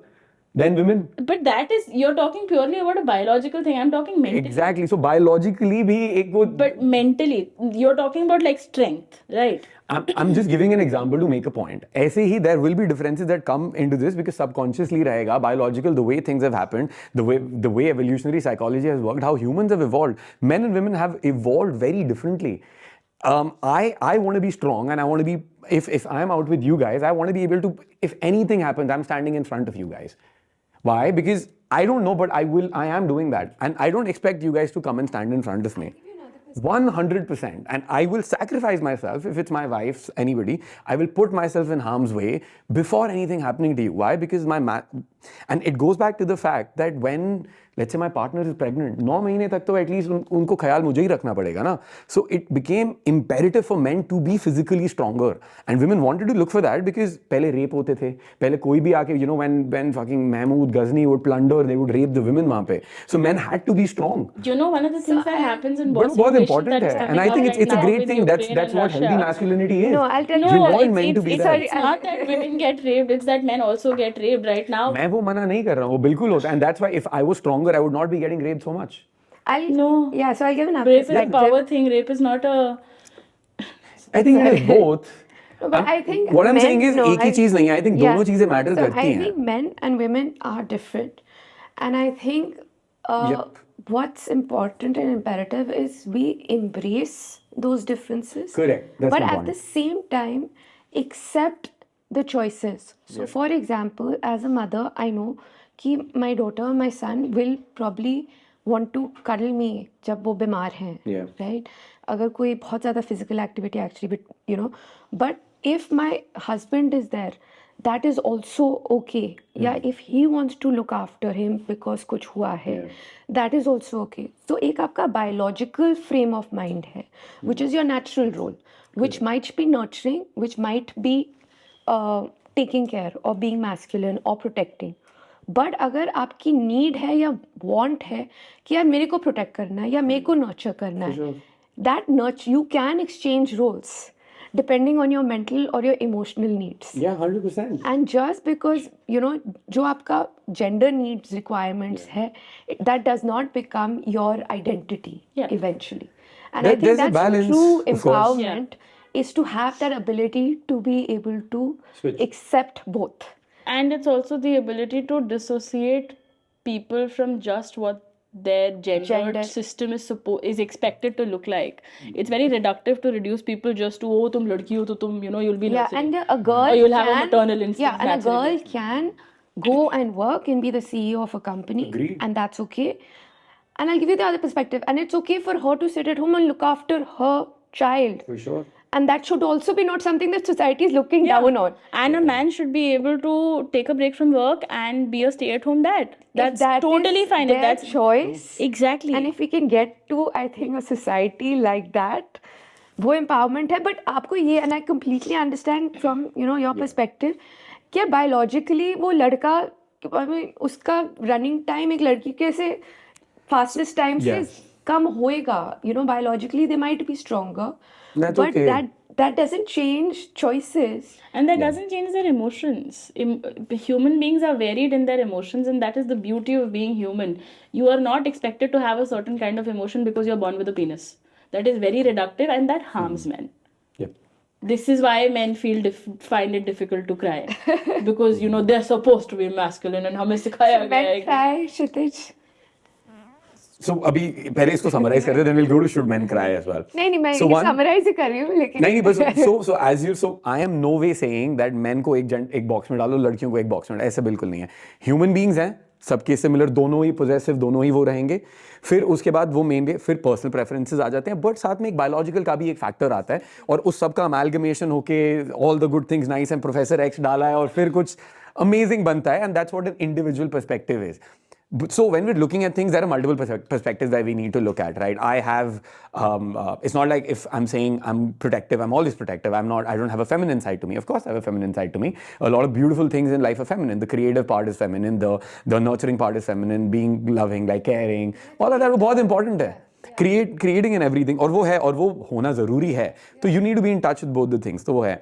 [SPEAKER 1] than women.
[SPEAKER 2] But that is, you're talking purely about a biological thing. I'm talking mentally.
[SPEAKER 1] Exactly. So biologically भी एक वो.
[SPEAKER 2] But mentally, you're talking about like strength, right?
[SPEAKER 1] I'm just giving an example to make a point. ऐसे ही there will be differences that come into this because subconsciously रहेगा biological, the way things have happened, the way evolutionary psychology has worked, how humans have evolved. Men and women have evolved very differently. I want to be strong and I want to be, if I'm out with you guys, I want to be able to, if anything happens, I'm standing in front of you guys. Why? Because I don't know, but I am doing that. And I don't expect you guys to come and stand in front of me. 100%. And I will sacrifice myself if it's my wife's, anybody. I will put myself in harm's way before anything happening to you. Why? Because and it goes back to the fact that when, let's say my partner is pregnant, 9 महीने तक तो at least उनको ख्याल मुझे ही रखना पड़ेगा ना. So it became imperative for men to be physically stronger. And women wanted to look for that because पहले rape होते थे. पहले कोई भी आके, you know, when fucking Mahmoud Ghazni would plunder, they would rape the women वहाँ पे. So men had to be strong.
[SPEAKER 2] You know, one of the things that happens in
[SPEAKER 1] But
[SPEAKER 2] Bosnia
[SPEAKER 1] बहुत important है. And I think it's a great thing. That's
[SPEAKER 2] what
[SPEAKER 1] what healthy masculinity is.
[SPEAKER 3] No, I'll tell you.
[SPEAKER 1] You
[SPEAKER 3] No,
[SPEAKER 1] want men to be that.
[SPEAKER 2] It's not that women get raped, it's that men also get raped right now.
[SPEAKER 1] मैं वो मना नहीं कर रहा हूँ, वो बिल्कुल होता है. And that's why if I was stronger, I would not be getting raped so much.
[SPEAKER 2] No.
[SPEAKER 3] Yeah, so I'll give an
[SPEAKER 2] Rape is a
[SPEAKER 3] perspective.
[SPEAKER 2] power thing, rape is not a...
[SPEAKER 1] I think it is both.
[SPEAKER 3] No, but I think
[SPEAKER 1] what I'm
[SPEAKER 3] men-
[SPEAKER 1] saying is
[SPEAKER 3] no,
[SPEAKER 1] एक ही चीज नहीं है. I think दोनों चीजें matter
[SPEAKER 3] so
[SPEAKER 1] करती
[SPEAKER 3] I
[SPEAKER 1] हैं.
[SPEAKER 3] think men and women are different. And I think
[SPEAKER 1] Yep.
[SPEAKER 3] what's important and imperative is we embrace those differences.
[SPEAKER 1] Correct. That's
[SPEAKER 3] but
[SPEAKER 1] my
[SPEAKER 3] at
[SPEAKER 1] point.
[SPEAKER 3] the same time, accept the choices. So, for example, as a mother, I know कि my daughter, my son will probably want to cuddle me जब वो बीमार हैं,
[SPEAKER 1] Yeah.
[SPEAKER 3] right? अगर कोई बहुत ज़्यादा physical activity actually, but you know, but if my husband is there, that is also okay. Yeah, if he wants to look after him because कुछ हुआ है, that is also okay. So एक आपका biological frame of mind है, which is your natural role, which might be nurturing, which might be taking care or being masculine or protecting. But अगर आपकी need है या वांट है कि यार मेरे को प्रोटेक्ट करना है या मेरे को नर्चर करना है, that nurture you can exchange roles depending on your mental और your emotional needs.
[SPEAKER 1] Yeah, 100%.
[SPEAKER 3] And just because, you know, जो आपका gender needs requirements है, that does not become your identity eventually. And I think
[SPEAKER 1] There's a
[SPEAKER 3] that's
[SPEAKER 1] balance,
[SPEAKER 3] true
[SPEAKER 1] of course.
[SPEAKER 3] empowerment is to have that ability to be able to accept both.
[SPEAKER 2] And it's also the ability to dissociate people from just what their gender system is expected to look like. It's very reductive to reduce people just to, oh, tum ladki ho, to tum, you know, you'll be nurturing.
[SPEAKER 3] And a girl
[SPEAKER 2] or you'll
[SPEAKER 3] can,
[SPEAKER 2] have a maternal instinct.
[SPEAKER 3] yeah, and
[SPEAKER 2] naturally.
[SPEAKER 3] a girl can go and work and be the CEO of a company.
[SPEAKER 1] Agreed.
[SPEAKER 3] And that's okay. And I'll give you the other perspective, and it's okay for her to sit at home and look after her child.
[SPEAKER 1] For sure.
[SPEAKER 3] And that should also be not something that society is looking down on.
[SPEAKER 2] And a man should be able to take a break from work and be a stay-at-home dad. That's
[SPEAKER 3] If that
[SPEAKER 2] totally
[SPEAKER 3] is
[SPEAKER 2] fine. If
[SPEAKER 3] their
[SPEAKER 2] that's
[SPEAKER 3] choice.
[SPEAKER 2] Exactly.
[SPEAKER 3] And if we can get to, I think, a society like that, वो empowerment है. But आपको ये, and I completely understand from, you know, your perspective, कि biologically वो लड़का, I mean, उसका running time एक लड़की के से fastest time से कम होएगा. You know, biologically they might be stronger.
[SPEAKER 1] That's
[SPEAKER 3] but
[SPEAKER 1] okay.
[SPEAKER 3] that doesn't change choices.
[SPEAKER 2] And that doesn't change their emotions. Human beings are varied in their emotions, and that is the beauty of being human. You are not expected to have a certain kind of emotion because you're born with a penis. That is very reductive, and that harms men.
[SPEAKER 1] Yep.
[SPEAKER 2] This is why men find it difficult to cry. Because, you know, they're supposed to be masculine, and हमें सिखाया गया है
[SPEAKER 3] Men cry, Kshitij.
[SPEAKER 1] So अभी पहले इसको summarize करते हैं, then we'll go to should men cry as well.
[SPEAKER 3] नहीं मैं
[SPEAKER 1] So
[SPEAKER 3] ये
[SPEAKER 1] one-
[SPEAKER 3] summarize ही कर रही हूँ लेकिन
[SPEAKER 1] नहीं बस so I am no way saying that men को एक बॉक्स में डालो, लड़कियों को एक बॉक्स में डालो, ऐसा बिल्कुल नहीं है. ह्यूमन बींग्स हैं, सबके सिमिलर, दोनों ही पोजेसिव, दोनों ही वो रहेंगे. फिर उसके बाद वो मेनली फिर पर्सनल प्रेफरेंसेस आ जाते हैं, बट साथ में एक बायोलॉजिकल का भी एक फैक्टर आता है, और उस सब का अमैलगमेशन होके all the good things nice and professor x डाला है और फिर कुछ अमेजिंग बनता है, and that's what an individual perspective is. So when we're looking at things, there are multiple perspectives that we need to look at, right? I have, it's not like if I'm saying I'm protective, I'm always protective. I don't have a feminine side to me. Of course I have a feminine side to me. A lot of beautiful things in life are feminine. The creative part is feminine. The nurturing part is feminine. Being loving, like caring, all of that वो बहुत important है. Creating and everything, और वो है, और वो होना ज़रूरी है. तो you need to be in touch with both the things. तो वो है.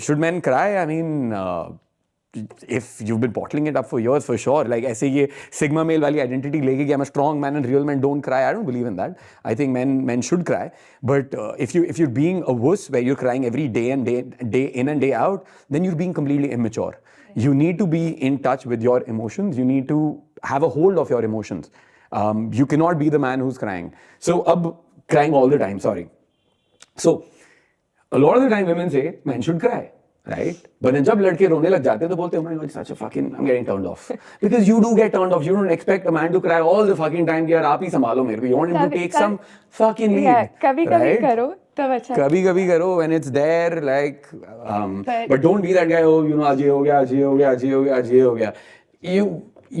[SPEAKER 1] Should men cry? I mean, if you've been bottling it up for years, for sure, like ऐसे ये sigma male वाली identity लेके कि I'm a strong man and real men don't cry, I don't believe in that. I think men should cry, but if you're being a wuss where you're crying every day in and day out, then you're being completely immature. You need to be in touch with your emotions. You need to have a hold of your emotions. You cannot be the man who's crying. So crying all the time, sorry. So a lot of the time women say men should cry. Right? But then जब लड़के रोने लग जाते हैं तो बोलते हैं, oh my God, such a fucking, I'm getting turned off. Because you do get turned off. You don't expect a man to cry all the fucking time कि यार आप ही संभालो मेरे को. You want him to take some fucking lead.
[SPEAKER 3] Yeah, कभी-कभी
[SPEAKER 1] right?
[SPEAKER 3] करो तब अच्छा.
[SPEAKER 1] कभी-कभी करो when it's there, like, but don't be that guy, oh, you know, आज ये हो गया, आज ये हो गया, आज ये हो गया, आज ये हो गया.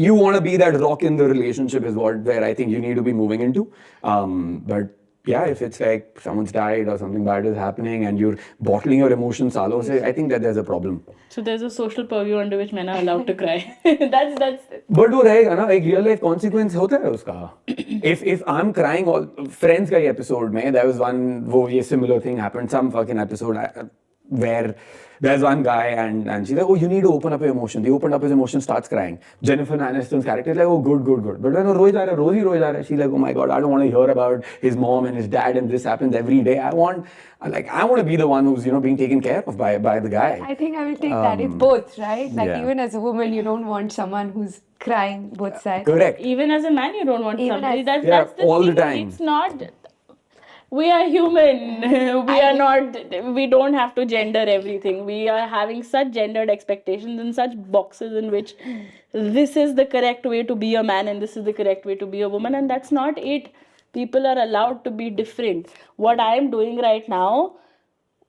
[SPEAKER 1] You want to be that rock in the relationship is where I think you need to be moving into. But yeah, if it's like someone's died or something bad is happening and you're bottling your emotions सालों से, I think that there's a problem.
[SPEAKER 2] So there's a social purview under which men are allowed to cry. that's
[SPEAKER 1] But वो रहेगा ना, एक real life consequence होता है उसका. If I'm crying all Friends का ये episode में, there was one वो ये similar thing happened, some fucking episode where there's one guy and she's like, oh, you need to open up your emotion. He opened up his emotion, starts crying. Jennifer Aniston's character is like, oh, good. But when रोज आ रहा है, she's like, oh my God, I don't want to hear about his mom and his dad and this happens every day. I want to be the one who's, you know, being taken care of by the guy.
[SPEAKER 3] I think I will take that. It's both, right? Like
[SPEAKER 1] yeah.
[SPEAKER 3] even as a woman, you don't want someone who's crying both sides.
[SPEAKER 1] Correct.
[SPEAKER 2] even as a man, you don't want
[SPEAKER 3] Even
[SPEAKER 2] somebody.
[SPEAKER 3] as-
[SPEAKER 2] That's the
[SPEAKER 1] all the
[SPEAKER 2] thing.
[SPEAKER 1] time.
[SPEAKER 2] It's not. We are human. We don't have to gender everything. We are having such gendered expectations and such boxes in which this is the correct way to be a man and this is the correct way to be a woman, and that's not it. People are allowed to be different. What I am doing right now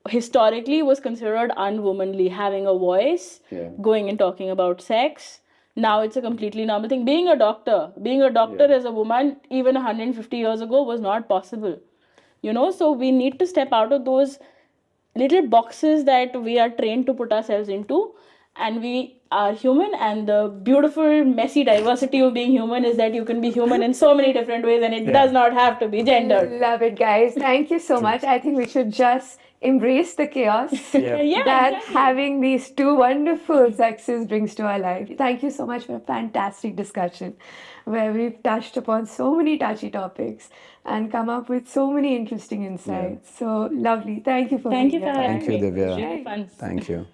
[SPEAKER 2] historically was considered unwomanly, having a voice, going and talking about sex. Now it's a completely normal thing. Being a doctor as a woman even 150 years ago was not possible. You know, so we need to step out of those little boxes that we are trained to put ourselves into and we are human, and the beautiful messy diversity of being human is that you can be human in so many different ways, and it does not have to be gendered.
[SPEAKER 3] Love it, guys. Thank you so much. I think we should just embrace the chaos
[SPEAKER 2] Yeah,
[SPEAKER 3] that
[SPEAKER 2] exactly.
[SPEAKER 3] having these two wonderful sexes brings to our life. Thank you so much for a fantastic discussion where we've touched upon so many touchy topics and come up with so many interesting insights. So lovely. Thank you for
[SPEAKER 2] Thank
[SPEAKER 3] being
[SPEAKER 2] you for
[SPEAKER 3] here.
[SPEAKER 2] having
[SPEAKER 1] Thank you,
[SPEAKER 2] me.
[SPEAKER 1] Divya.
[SPEAKER 2] Really fun.
[SPEAKER 1] Thank you.